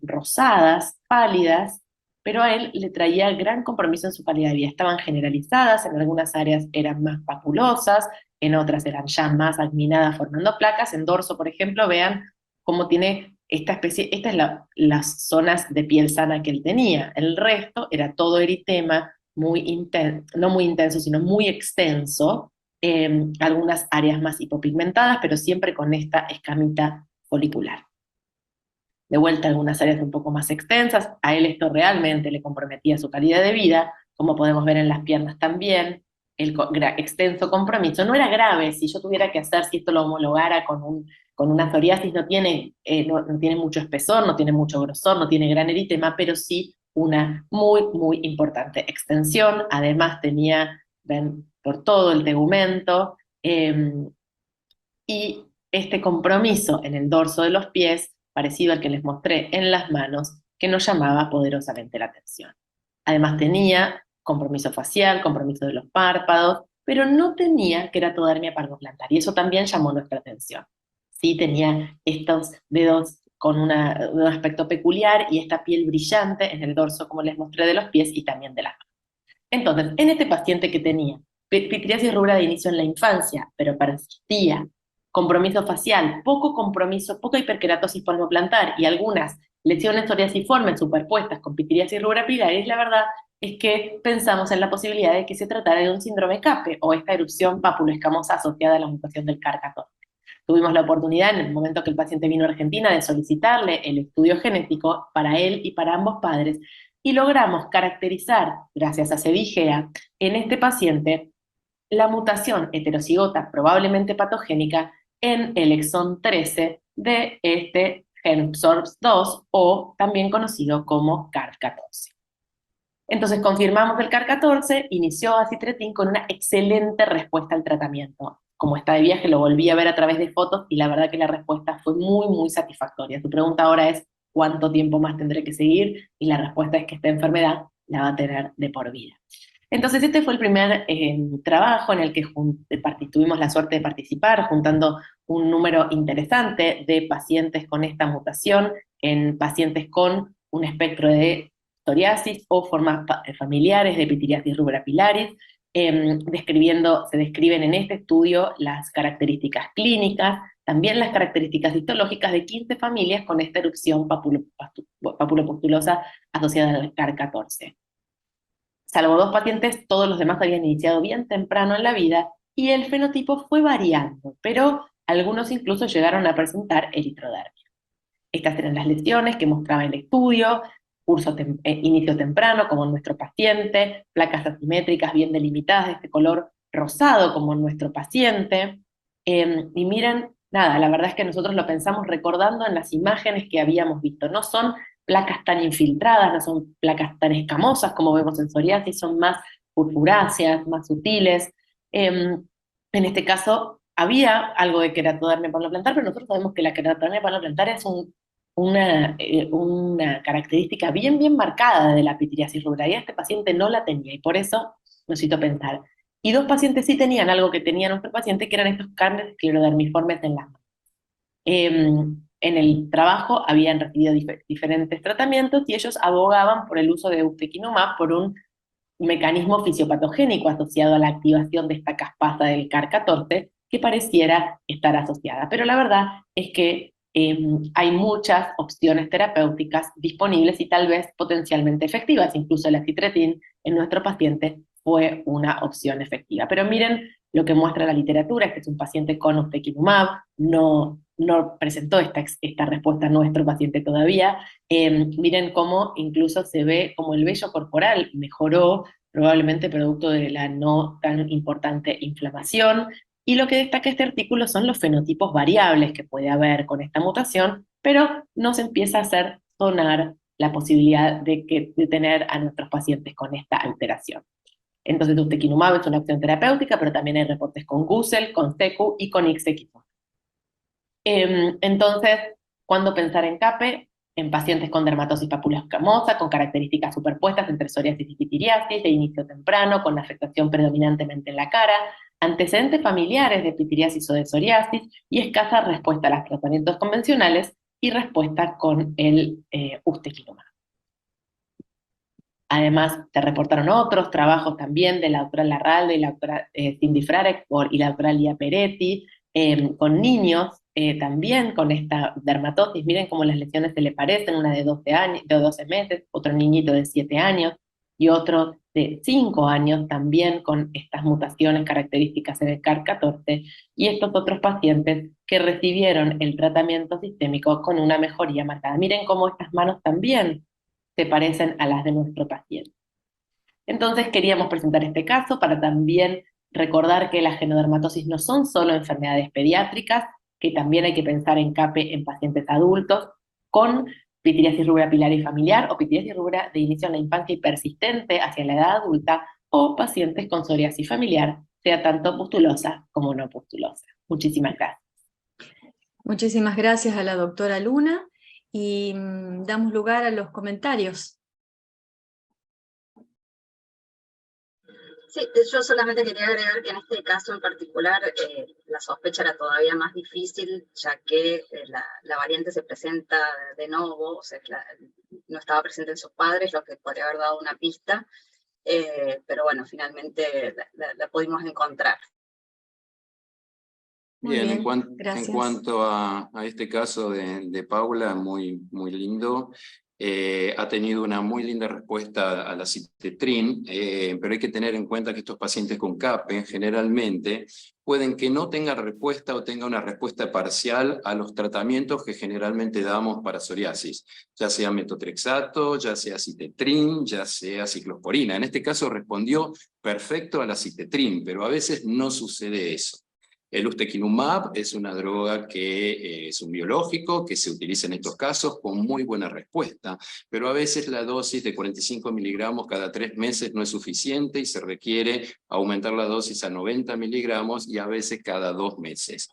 rosadas, pálidas, pero a él le traía gran compromiso en su calidad de vida. Estaban generalizadas, en algunas áreas eran más papulosas, en otras eran ya más acminadas formando placas. En dorso, por ejemplo, vean cómo tiene esta especie, estas es las zonas de piel sana que él tenía. El resto era todo eritema, no muy intenso, sino muy extenso, algunas áreas más hipopigmentadas, pero siempre con esta escamita folicular. De vuelta, algunas áreas un poco más extensas. A él esto realmente le comprometía su calidad de vida, como podemos ver en las piernas también. El extenso compromiso no era grave. Si yo tuviera que hacer, si esto lo homologara con una psoriasis, no tiene mucho espesor, no tiene mucho grosor, no tiene gran eritema, pero sí una muy importante extensión. Además tenía, ven, por todo el tegumento, y este compromiso en el dorso de los pies, parecido al que les mostré en las manos, que nos llamaba poderosamente la atención. Además tenía compromiso facial, compromiso de los párpados, pero no tenía queratodermia palmoplantar, y eso también llamó nuestra atención. Sí tenía estos dedos con un aspecto peculiar y esta piel brillante en el dorso, como les mostré, de los pies y también de las manos. Entonces, en este paciente que tenía pityriasis rubra de inicio en la infancia, pero persistía, compromiso facial, poco compromiso, poca hiperkeratosis palmoplantar y algunas lesiones psoriasiformes superpuestas con pityriasis rubra pilaris, la verdad es que pensamos en la posibilidad de que se tratara de un síndrome CAPE o esta erupción papuloescamosa asociada a la mutación del CAR14. Tuvimos la oportunidad, en el momento que el paciente vino a Argentina, de solicitarle el estudio genético para él y para ambos padres, y logramos caracterizar, gracias a CEDIGEA, en este paciente la mutación heterocigota probablemente patogénica en el exón 13 de este gen SORS2, o también conocido como CAR14. Entonces confirmamos el CAR14, inició acitretin con una excelente respuesta al tratamiento. Como está de viaje, lo volví a ver a través de fotos y la verdad que la respuesta fue muy satisfactoria. Tu pregunta ahora es, ¿cuánto tiempo más tendré que seguir? Y la respuesta es que esta enfermedad la va a tener de por vida. Entonces este fue el primer trabajo en el que tuvimos la suerte de participar, juntando un número interesante de pacientes con esta mutación, en pacientes con un espectro de psoriasis o formas familiares de pitiriasis rubra pilaris. Se describen en este estudio las características clínicas, también las características histológicas de 15 familias con esta erupción papulopustulosa asociada al CAR14. Salvo 2 pacientes, todos los demás habían iniciado bien temprano en la vida y el fenotipo fue variando, pero algunos incluso llegaron a presentar eritrodermia. Estas eran las lesiones que mostraba el estudio: inicio temprano, como en nuestro paciente, placas asimétricas bien delimitadas de este color rosado, como en nuestro paciente. Y miren, nada, la verdad es que nosotros lo pensamos recordando en las imágenes que habíamos visto. No son placas tan infiltradas, no son placas tan escamosas como vemos en psoriasis, son más purpuráceas, más sutiles. En este caso había algo de queratodermia panoplantar, pero nosotros sabemos que la queratodermia panoplantar es una característica bien marcada de la pitiriasis rubra, y este paciente no la tenía, y por eso nos hizo pensar. Y 2 pacientes sí tenían algo que tenía nuestro paciente, que eran estos cárneres esclerodermiformes en las manos. En el trabajo habían recibido diferentes tratamientos y ellos abogaban por el uso de ustekinumab por un mecanismo fisiopatogénico asociado a la activación de esta caspasa del CAR14 que pareciera estar asociada. Pero la verdad es que hay muchas opciones terapéuticas disponibles y tal vez potencialmente efectivas. Incluso el acitretin en nuestro paciente fue una opción efectiva. Pero miren lo que muestra la literatura, es que es un paciente con ustekinumab, no presentó esta respuesta a nuestro paciente todavía. Miren cómo incluso se ve como el vello corporal mejoró, probablemente producto de la no tan importante inflamación. Y lo que destaca este artículo son los fenotipos variables que puede haber con esta mutación, pero nos empieza a hacer sonar la posibilidad de tener a nuestros pacientes con esta alteración. Entonces ustekinumab es una opción terapéutica, pero también hay reportes con Gusel, con Secu y con Ixekizumab. Entonces, ¿cuándo pensar en CAPE? En pacientes con dermatosis papuloescamosa, con características superpuestas entre psoriasis y pitiriasis, de inicio temprano, con afectación predominantemente en la cara, antecedentes familiares de pitiriasis o de psoriasis, y escasa respuesta a los tratamientos convencionales y respuesta con el ustekinumab. Además, se reportaron otros trabajos también de la doctora Larralde y la doctora Cindy Frarek y la doctora Lía Peretti, con niños también con esta dermatosis. Miren cómo las lesiones se le parecen, una de 12 meses, otro niñito de 7 años y otro de 5 años también con estas mutaciones características en el CAR14, y estos otros pacientes que recibieron el tratamiento sistémico con una mejoría marcada. Miren cómo estas manos también se parecen a las de nuestro paciente. Entonces queríamos presentar este caso para también recordar que las genodermatosis no son solo enfermedades pediátricas, que también hay que pensar en CAPE en pacientes adultos con pitiriasis rubra pilaris familiar o pitiriasis rubra de inicio en la infancia y persistente hacia la edad adulta, o pacientes con psoriasis familiar, sea tanto pustulosa como no pustulosa. Muchísimas gracias. Muchísimas gracias a la doctora Luna. Y damos lugar a los comentarios. Sí, yo solamente quería agregar que en este caso en particular la sospecha era todavía más difícil, ya que la variante se presenta de nuevo, o sea, no estaba presente en sus padres, lo que podría haber dado una pista, pero bueno, finalmente la pudimos encontrar. Bien, bien, en cuanto a este caso de Paula, muy lindo. Ha tenido una muy linda respuesta a la citetrin, pero hay que tener en cuenta que estos pacientes con CAPE generalmente pueden que no tengan respuesta o tengan una respuesta parcial a los tratamientos que generalmente damos para psoriasis, ya sea metotrexato, ya sea citetrin, ya sea ciclosporina. En este caso respondió perfecto a la citetrin, pero a veces no sucede eso. El ustekinumab es una droga que es un biológico que se utiliza en estos casos con muy buena respuesta, pero a veces la dosis de 45 miligramos cada 3 meses no es suficiente y se requiere aumentar la dosis a 90 miligramos y a veces cada 2 meses.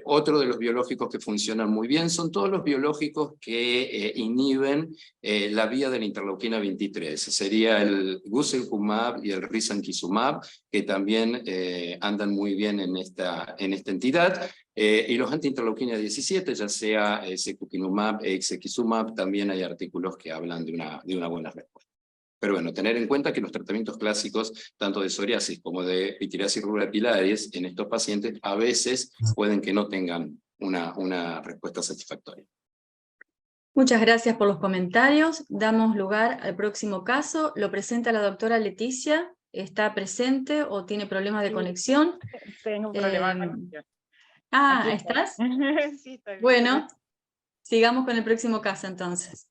Otro de los biológicos que funcionan muy bien son todos los biológicos que inhiben la vía de la interleuquina 23. Sería el guselkumab y el risankizumab, que también andan muy bien en esta entidad. Y los anti-interleuquina 17, ya sea secukinumab e ixekizumab, también hay artículos que hablan de una buena respuesta. Pero bueno, tener en cuenta que los tratamientos clásicos, tanto de psoriasis como de pitiriasis rubra pilaris, en estos pacientes a veces pueden que no tengan una respuesta satisfactoria. Muchas gracias por los comentarios. Damos lugar al próximo caso. Lo presenta la doctora Leticia. ¿Está presente o tiene problemas de conexión? Tengo un problema de conexión. Ah, ¿estás? Sí, estoy bien. Bueno, sigamos con el próximo caso entonces.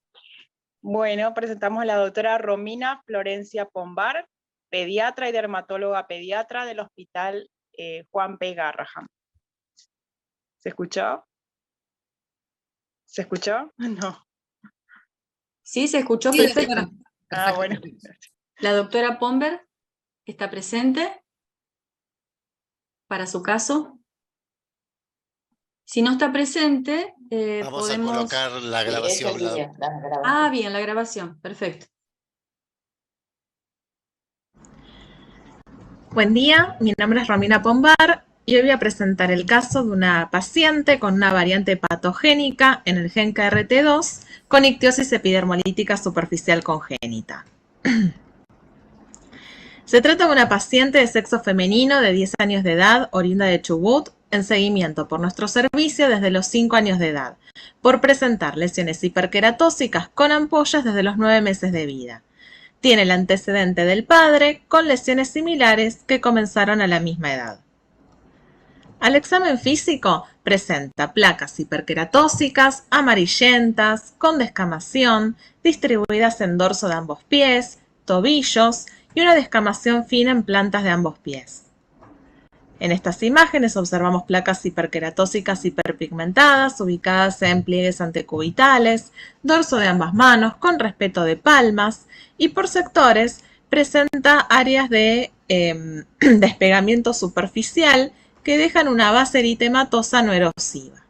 Bueno, presentamos a la doctora Romina Florencia Pombar, pediatra y dermatóloga pediatra del Hospital Juan P. Garrahan. ¿Se escuchó? ¿Se escuchó? No. Sí, se escuchó Sí, perfecto. doctora. Ah, bueno. La doctora Pomber está presente para su caso. Si no está presente, Vamos podemos... a colocar la grabación. Ah, bien, la grabación. Perfecto. Buen día, mi nombre es Romina Pombar y hoy voy a presentar el caso de una paciente con una variante patogénica en el gen KRT2 con ictiosis epidermolítica superficial congénita. Se trata de una paciente de sexo femenino de 10 años de edad, oriunda de Chubut, en seguimiento por nuestro servicio desde los 5 años de edad, por presentar lesiones hiperqueratósicas con ampollas desde los 9 meses de vida. Tiene el antecedente del padre con lesiones similares que comenzaron a la misma edad. Al examen físico presenta placas hiperqueratósicas, amarillentas, con descamación, distribuidas en dorso de ambos pies, tobillos y una descamación fina en plantas de ambos pies. En estas imágenes observamos placas hiperqueratósicas hiperpigmentadas ubicadas en pliegues antecubitales, dorso de ambas manos con respeto de palmas y por sectores presenta áreas de despegamiento superficial que dejan una base eritematosa no erosiva.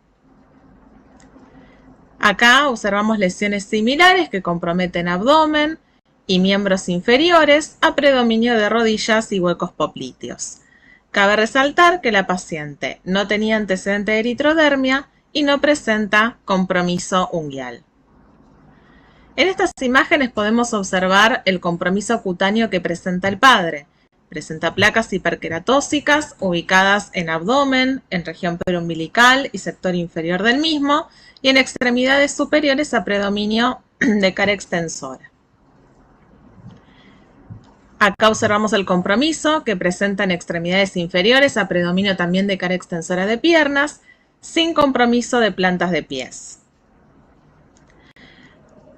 Acá observamos lesiones similares que comprometen abdomen y miembros inferiores a predominio de rodillas y huecos popliteos. Cabe resaltar que la paciente no tenía antecedente de eritrodermia y no presenta compromiso unguial. En estas imágenes podemos observar el compromiso cutáneo que presenta el padre. Presenta placas hiperqueratósicas ubicadas en abdomen, en región periumbilical y sector inferior del mismo, y en extremidades superiores a predominio de cara extensora. Acá observamos el compromiso que presenta en extremidades inferiores a predominio también de cara extensora de piernas, sin compromiso de plantas de pies.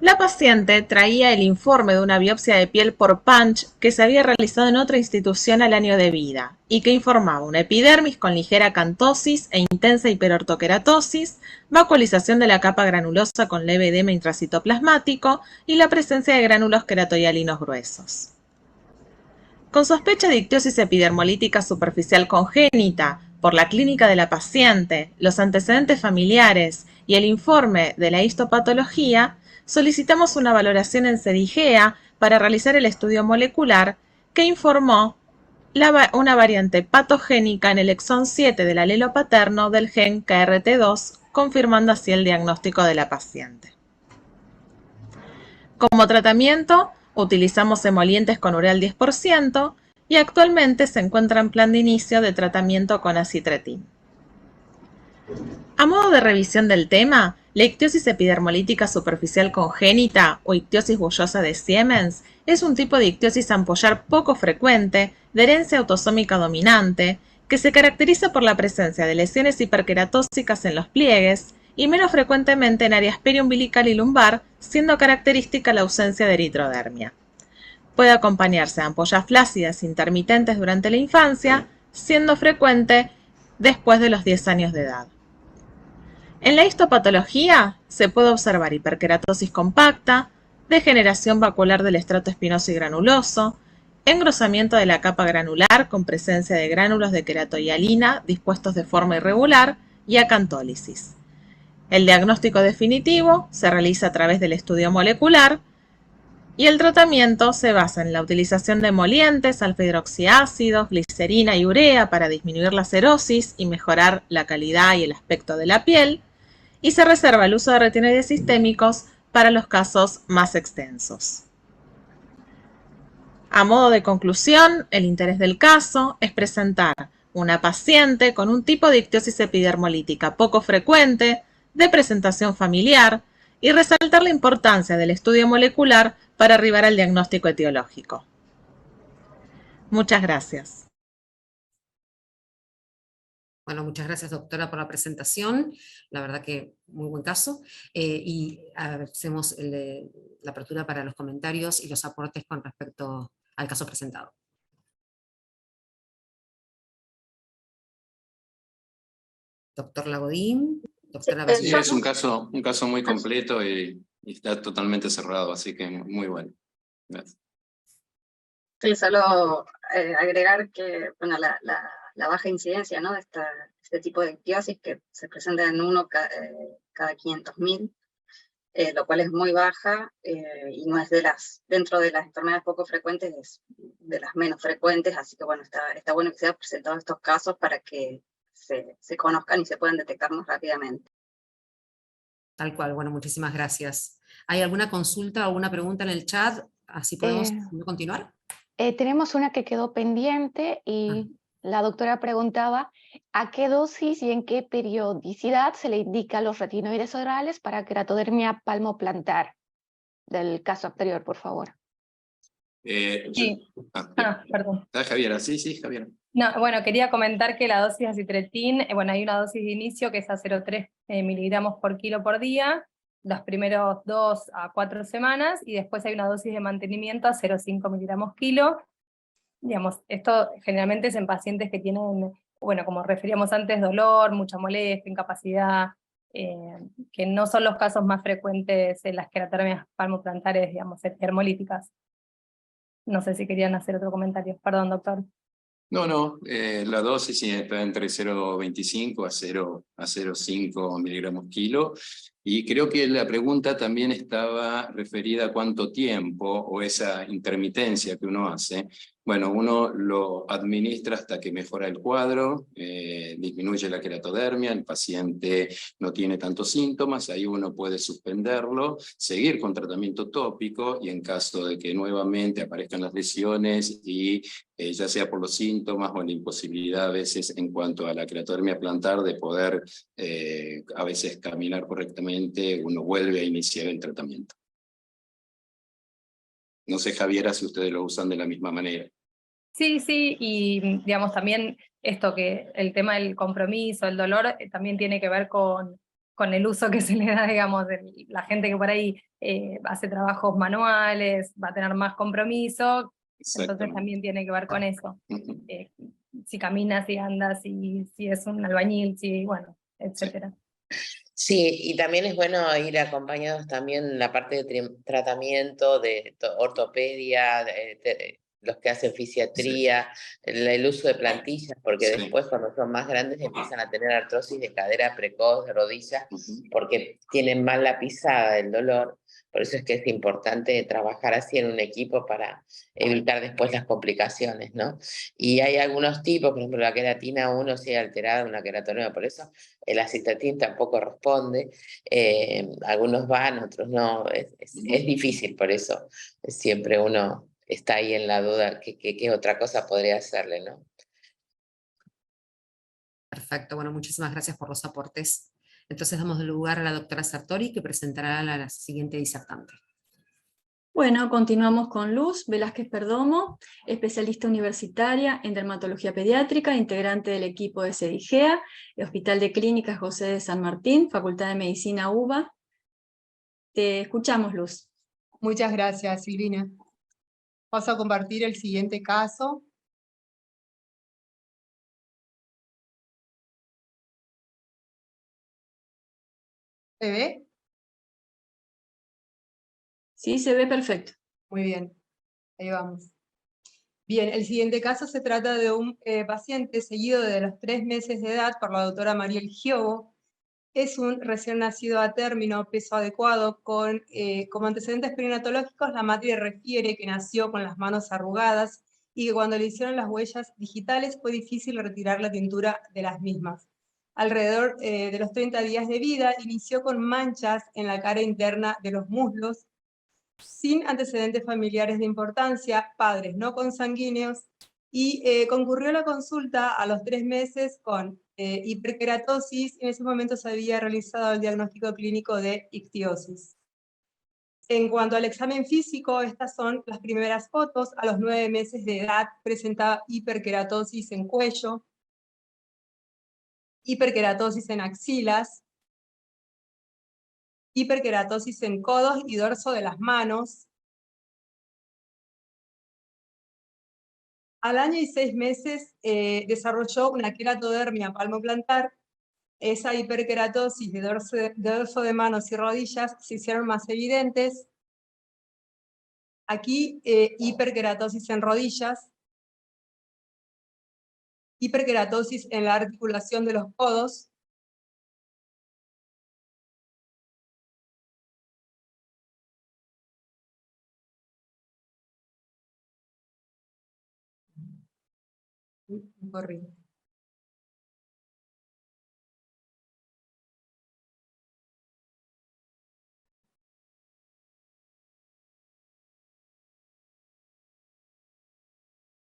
La paciente traía el informe de una biopsia de piel por punch que se había realizado en otra institución al año de vida y que informaba una epidermis con ligera acantosis e intensa hiperortoqueratosis, vacuolización de la capa granulosa con leve edema intracitoplasmático y la presencia de gránulos queratohialinos gruesos. Con sospecha de ictiosis epidermolítica superficial congénita por la clínica de la paciente, los antecedentes familiares y el informe de la histopatología, solicitamos una valoración en SEDIGEA para realizar el estudio molecular que informó una variante patogénica en el exón 7 del alelo paterno del gen KRT2, confirmando así el diagnóstico de la paciente. Como tratamiento, utilizamos emolientes con ureal 10% y actualmente se encuentra en plan de inicio de tratamiento con acitretin. A modo de revisión del tema, la ictiosis epidermolítica superficial congénita o ictiosis bullosa de Siemens es un tipo de ictiosis ampollar poco frecuente, de herencia autosómica dominante, que se caracteriza por la presencia de lesiones hiperqueratósicas en los pliegues y menos frecuentemente en áreas periumbilical y lumbar, siendo característica la ausencia de eritrodermia. Puede acompañarse de ampollas flácidas intermitentes durante la infancia, siendo frecuente después de los 10 años de edad. En la histopatología se puede observar hiperqueratosis compacta, degeneración vacuolar del estrato espinoso y granuloso, engrosamiento de la capa granular con presencia de gránulos de queratohialina dispuestos de forma irregular y acantólisis. El diagnóstico definitivo se realiza a través del estudio molecular y el tratamiento se basa en la utilización de emolientes, alfa-hidroxiácidos, glicerina y urea para disminuir la cerosis y mejorar la calidad y el aspecto de la piel, y se reserva el uso de retinoides sistémicos para los casos más extensos. A modo de conclusión, el interés del caso es presentar una paciente con un tipo de ictiosis epidermolítica poco frecuente, de presentación familiar, y resaltar la importancia del estudio molecular para arribar al diagnóstico etiológico. Muchas gracias. Bueno, muchas gracias, doctora, por la presentación. La verdad que muy buen caso. Y hacemos la apertura para los comentarios y los aportes con respecto al caso presentado. Doctor Lagodín, doctora Sí, Ballino. es un caso muy completo y está totalmente cerrado, así que muy bueno. Gracias. Sí, solo agregar que bueno, la baja incidencia, ¿no?, de este tipo de ictiosis que se presenta en uno cada 500.000, lo cual es muy baja y no es dentro de las enfermedades poco frecuentes, es de las menos frecuentes, así que bueno, está bueno que se hayan presentado estos casos para que se conozcan y se puedan detectar más rápidamente. Tal cual, bueno, muchísimas gracias. ¿Hay alguna consulta o alguna pregunta en el chat? Así podemos continuar. Tenemos una que quedó pendiente y la doctora preguntaba ¿a qué dosis y en qué periodicidad se le indica los retinoides orales para queratodermia palmoplantar? Del caso anterior, por favor. Sí. Perdón. ¿Está Javiera? Sí, Javiera. No, bueno, quería comentar que la dosis de acitretin, bueno, hay una dosis de inicio que es a 0,3 miligramos por kilo por día, los primeros 2 a 4 semanas, y después hay una dosis de mantenimiento a 0,5 miligramos kilo. Digamos, esto generalmente es en pacientes que tienen, bueno, como referíamos antes, dolor, mucha molestia, incapacidad, que no son los casos más frecuentes en las queratodermias palmoplantares, digamos, epidermolíticas. No sé si querían hacer otro comentario. Perdón, doctor. No, la dosis está entre 0,25 a 0,5 miligramos kilo, y creo que la pregunta también estaba referida a cuánto tiempo, o esa intermitencia que uno hace. Bueno, uno lo administra hasta que mejora el cuadro, disminuye la queratodermia, el paciente no tiene tantos síntomas, ahí uno puede suspenderlo, seguir con tratamiento tópico, y en caso de que nuevamente aparezcan las lesiones y ya sea por los síntomas o la imposibilidad a veces en cuanto a la queratodermia plantar de poder a veces caminar correctamente, uno vuelve a iniciar el tratamiento. No sé, Javiera, si ustedes lo usan de la misma manera. Sí, y digamos también esto que el tema del compromiso, el dolor, también tiene que ver con el uso que se le da, digamos, de la gente que por ahí hace trabajos manuales, va a tener más compromiso, entonces también tiene que ver con eso. Si caminas, si andas, si es un albañil, bueno, etcétera. Sí, y también es bueno ir acompañados también la parte de tratamiento, de ortopedia, los que hacen fisiatría, el uso de plantillas, porque después cuando son más grandes empiezan a tener artrosis de cadera precoz, de rodillas, porque tienen mal la pisada del dolor. Por eso es que es importante trabajar así en un equipo para evitar después las complicaciones, ¿no? Y hay algunos tipos, por ejemplo, la queratina 1 sigue alterada, una queratodermia, por eso el acitretin tampoco responde. Algunos van, otros no. Es difícil, por eso siempre uno está ahí en la duda qué otra cosa podría hacerle, ¿no? Perfecto, bueno, muchísimas gracias por los aportes. Entonces damos lugar a la doctora Sartori, que presentará a la siguiente disertante. Bueno, continuamos con Luz Velázquez Perdomo, especialista universitaria en dermatología pediátrica, integrante del equipo de SEDIGEA, Hospital de Clínicas José de San Martín, Facultad de Medicina UBA. Te escuchamos, Luz. Muchas gracias, Silvina. Paso a compartir el siguiente caso. ¿Se ve? Sí, se ve perfecto. Muy bien, ahí vamos. Bien, el siguiente caso se trata de un paciente seguido desde los 3 meses de edad por la doctora Mariel Giobo. Es un recién nacido a término, peso adecuado, con como antecedentes perinatológicos. La madre refiere que nació con las manos arrugadas y que cuando le hicieron las huellas digitales fue difícil retirar la tintura de las mismas. Alrededor de los 30 días de vida inició con manchas en la cara interna de los muslos, sin antecedentes familiares de importancia, padres no consanguíneos, y concurrió a la consulta a los 3 meses con hiperkeratosis. En ese momento se había realizado el diagnóstico clínico de ictiosis. En cuanto al examen físico, estas son las primeras fotos. A los 9 meses de edad presentaba hiperkeratosis en cuello, hiperkeratosis en axilas, hiperkeratosis en codos y dorso de las manos. Al año y 6 meses desarrolló una queratodermia palmoplantar. Esa hiperkeratosis de dorso de manos y rodillas se hicieron más evidentes. Aquí hiperkeratosis en rodillas, hiperkeratosis en la articulación de los codos,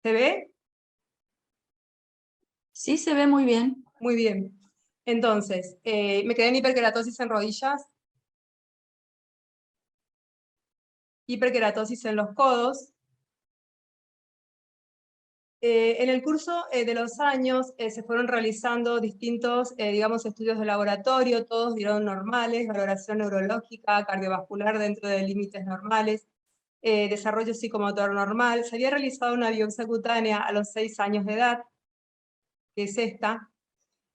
¿Se ve? Sí, se ve muy bien. Muy bien. Entonces, me quedé en hiperkeratosis en rodillas, hiperkeratosis en los codos. En el curso de los años se fueron realizando distintos, digamos, estudios de laboratorio. Todos dieron normales: valoración neurológica, cardiovascular dentro de límites normales, desarrollo psicomotor normal. Se había realizado una biopsia cutánea a los 6 años de edad, que es esta.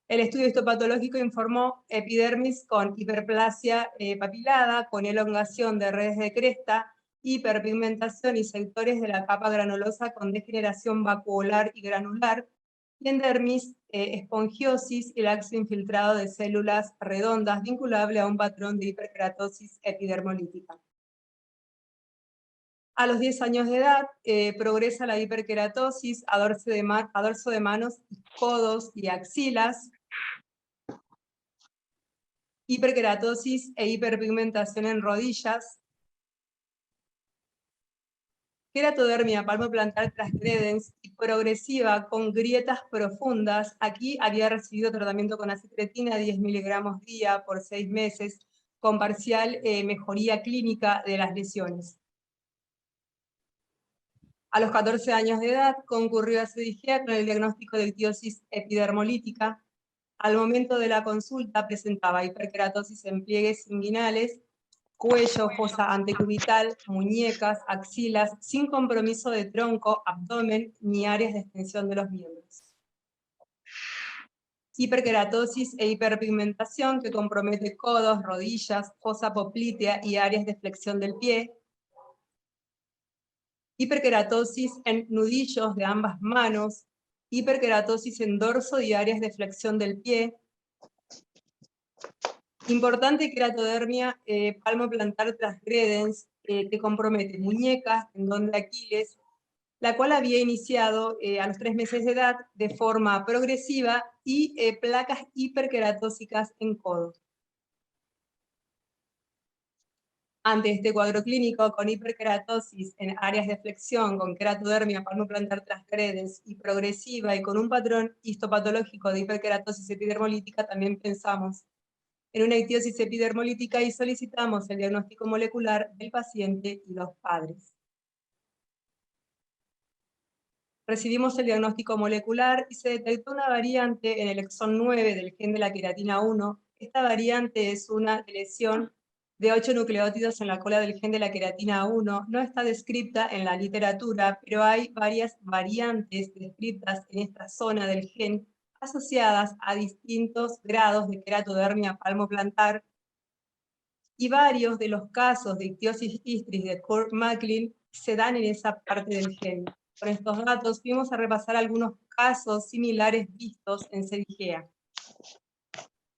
El estudio histopatológico informó epidermis con hiperplasia papilada, con elongación de redes de cresta, hiperpigmentación y sectores de la capa granulosa con degeneración vacuolar y granular, y endermis, espongiosis y laxo infiltrado de células redondas vinculable a un patrón de hiperkeratosis epidermolítica. A los 10 años de edad progresa la hiperkeratosis a dorso de manos, codos y axilas, hiperkeratosis e hiperpigmentación en rodillas, queratodermia palmoplantar transgredens y progresiva con grietas profundas. Aquí había recibido tratamiento con acitretina 10 miligramos día por 6 meses, con parcial mejoría clínica de las lesiones. A los 14 años de edad concurrió a CDIGEA con el diagnóstico de ictiosis epidermolítica. Al momento de la consulta presentaba hiperkeratosis en pliegues inguinales, cuello, fosa antecubital, muñecas, axilas, sin compromiso de tronco, abdomen ni áreas de extensión de los miembros. Hiperkeratosis e hiperpigmentación que compromete codos, rodillas, fosa poplitea y áreas de flexión del pie. Hiperkeratosis en nudillos de ambas manos, hiperkeratosis en dorso y áreas de flexión del pie. Importante queratodermia palmoplantar transgredens que compromete muñecas, tendón de Aquiles, la cual había iniciado a los 3 meses de edad de forma progresiva, y placas hiperkeratósicas en codos. Ante este cuadro clínico con hiperkeratosis en áreas de flexión, con queratodermia palmoplantar transgredens y progresiva y con un patrón histopatológico de hiperkeratosis epidermolítica, también pensamos en una ictiosis epidermolítica y solicitamos el diagnóstico molecular del paciente y los padres. Recibimos el diagnóstico molecular y se detectó una variante en el exón 9 del gen de la queratina 1. Esta variante es una lesión de 8 nucleótidos en la cola del gen de la queratina 1. No está descrita en la literatura, pero hay varias variantes descritas en esta zona del gen asociadas a distintos grados de queratodermia palmoplantar, y varios de los casos de ictiosis istris de Kurt-Macklin se dan en esa parte del gen. Con estos datos fuimos a repasar algunos casos similares vistos en CEDIGEA,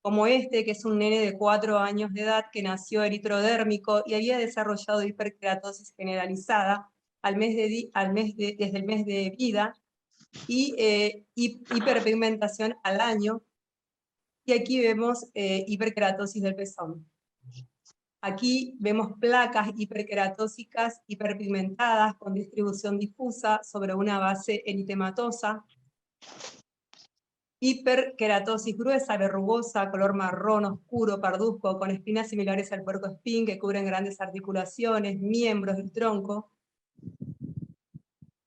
como este, que es un nene de 4 años de edad que nació eritrodérmico y había desarrollado hiperkeratosis generalizada desde el mes de vida y hiperpigmentación al año. Y aquí vemos hiperkeratosis del pezón. Aquí vemos placas hiperkeratósicas hiperpigmentadas con distribución difusa sobre una base eritematosa. Hiperkeratosis gruesa, verrugosa, color marrón oscuro, parduzco, con espinas similares al puercoespín que cubren grandes articulaciones, miembros del tronco.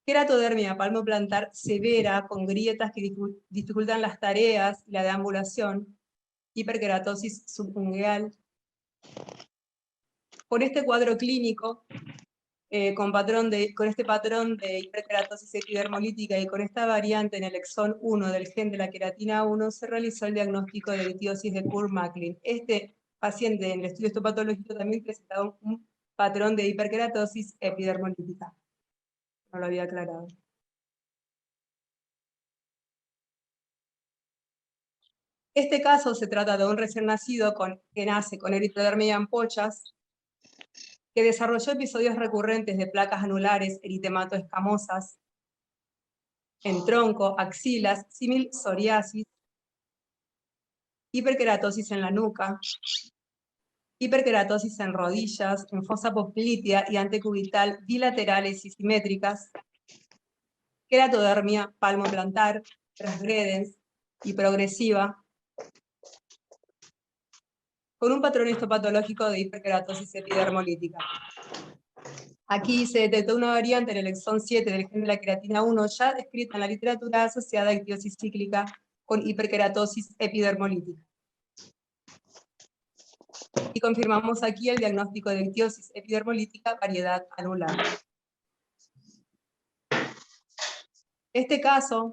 Keratodermia palmoplantar severa, con grietas que dificultan las tareas y la deambulación. Hiperkeratosis subungueal. Con este cuadro clínico, con este patrón de hiperkeratosis epidermolítica y con esta variante en el exón 1 del gen de la queratina 1, se realizó el diagnóstico de litiosis de Kurr-Macklin. Este paciente en el estudio histopatológico también presentaba un patrón de hiperkeratosis epidermolítica. No lo había aclarado. Este caso se trata de un recién nacido que nace con eritrodermia y ampollas, que desarrolló episodios recurrentes de placas anulares eritemato-escamosas en tronco, axilas, símil psoriasis, hiperkeratosis en la nuca, hiperkeratosis en rodillas, en fosa poplitea y antecubital bilaterales y simétricas, keratodermia palmoplantar, transgredens y progresiva, con un patrón histopatológico de hiperkeratosis epidermolítica. Aquí se detectó una variante en el exón 7 del gen de la queratina 1 ya descrita en la literatura asociada a ictiosis cíclica con hiperkeratosis epidermolítica. Y confirmamos aquí el diagnóstico de ictiosis epidermolítica variedad anular. Este caso,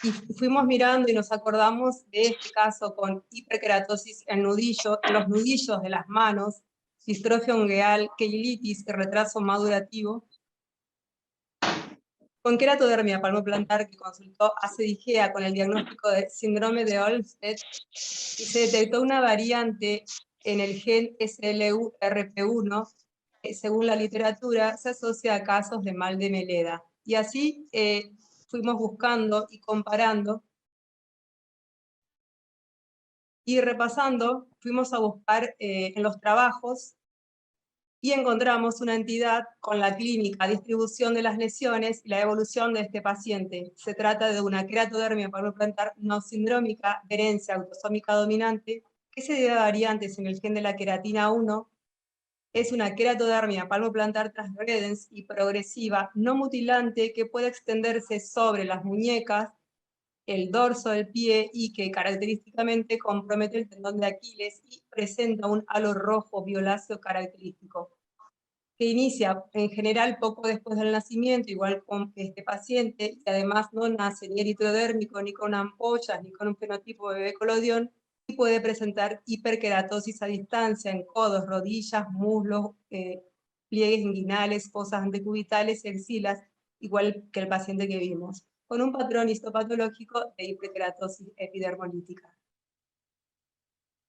y fuimos mirando y nos acordamos de este caso con hiperkeratosis en nudillo, en los nudillos de las manos, distrofia ungueal, keilitis y retraso madurativo, con keratodermia palmoplantar que consultó a CEDIGEA con el diagnóstico de síndrome de Olmsted, y se detectó una variante en el gen SLU-RP1, que según la literatura se asocia a casos de mal de Meleda. Y así fuimos buscando y comparando y repasando, fuimos a buscar en los trabajos y encontramos una entidad con la clínica, distribución de las lesiones y la evolución de este paciente. Se trata de una keratodermia palmoplantar no sindrómica de herencia autosómica dominante que se debe a variantes en el gen de la queratina 1. Es una keratodermia palmoplantar transgredens y progresiva no mutilante que puede extenderse sobre las muñecas, el dorso del pie y que característicamente compromete el tendón de Aquiles y presenta un halo rojo violáceo característico, que inicia en general poco después del nacimiento, igual con este paciente, y además no nace ni eritrodérmico, ni con ampollas, ni con un fenotipo de bebé colodión, y puede presentar hiperkeratosis a distancia en codos, rodillas, muslos, pliegues inguinales, fosas antecubitales y axilas, igual que el paciente que vimos, con un patrón histopatológico de hiperkeratosis epidermolítica.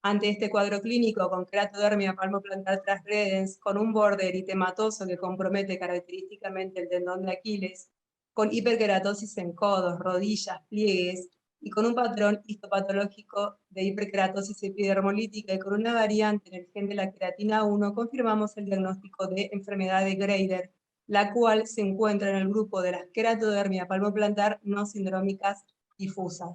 Ante este cuadro clínico con keratodermia palmoplantar transgredens, con un borde eritematoso que compromete característicamente el tendón de Aquiles, con hiperkeratosis en codos, rodillas, pliegues, y con un patrón histopatológico de hiperkeratosis epidermolítica y con una variante en el gen de la queratina 1, confirmamos el diagnóstico de enfermedad de Grader, la cual se encuentra en el grupo de las keratodermia palmoplantar no sindrómicas difusas.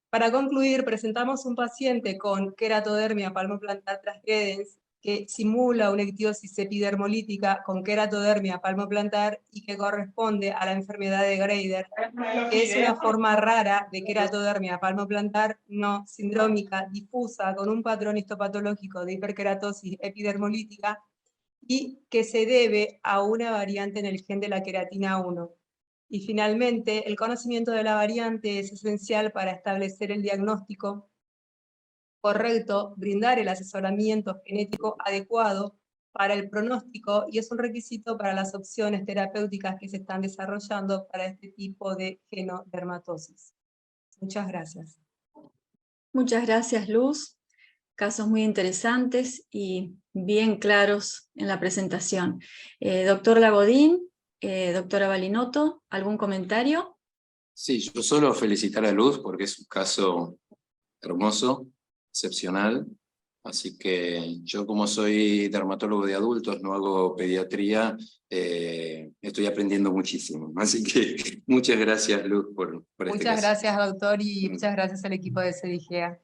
Para concluir, presentamos un paciente con keratodermia palmoplantar transgredens que simula una ictiosis epidermolítica con keratodermia palmoplantar y que corresponde a la enfermedad de Grader, que es una forma rara de keratodermia palmoplantar no sindrómica difusa con un patrón histopatológico de hiperkeratosis epidermolítica y que se debe a una variante en el gen de la queratina 1. Y finalmente, el conocimiento de la variante es esencial para establecer el diagnóstico correcto, brindar el asesoramiento genético adecuado para el pronóstico y es un requisito para las opciones terapéuticas que se están desarrollando para este tipo de genodermatosis. Muchas gracias. Muchas gracias, Luz. Casos muy interesantes y bien claros en la presentación. Doctor Lagodín, doctora Balinotto, ¿algún comentario? Sí, yo solo felicitar a Luz porque es un caso hermoso, excepcional. Así que yo, como soy dermatólogo de adultos, no hago pediatría, estoy aprendiendo muchísimo. Así que muchas gracias, Luz, por este Muchas caso. gracias, doctor, y muchas gracias al equipo de CDGA.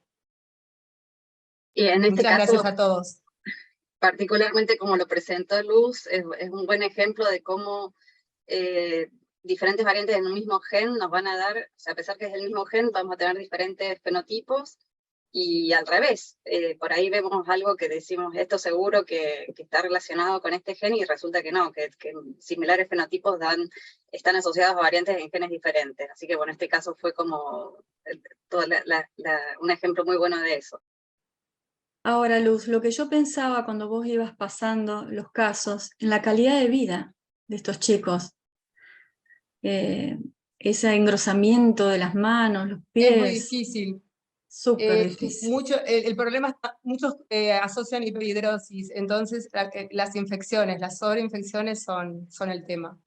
Y en este Muchas caso, gracias a todos. particularmente como lo presentó Luz, es un buen ejemplo de cómo diferentes variantes en un mismo gen nos van a dar, o sea, a pesar que es el mismo gen, vamos a tener diferentes fenotipos, y al revés, por ahí vemos algo que decimos, esto seguro que está relacionado con este gen, y resulta que no, que similares fenotipos están asociados a variantes en genes diferentes. Así que bueno, este caso fue como un ejemplo muy bueno de eso. Ahora, Luz, lo que yo pensaba cuando vos ibas pasando los casos, en la calidad de vida de estos chicos, ese engrosamiento de las manos, los pies. Es muy difícil. Súper difícil. El problema está, muchos asocian hiperhidrosis, entonces las infecciones, las sobreinfecciones son el tema.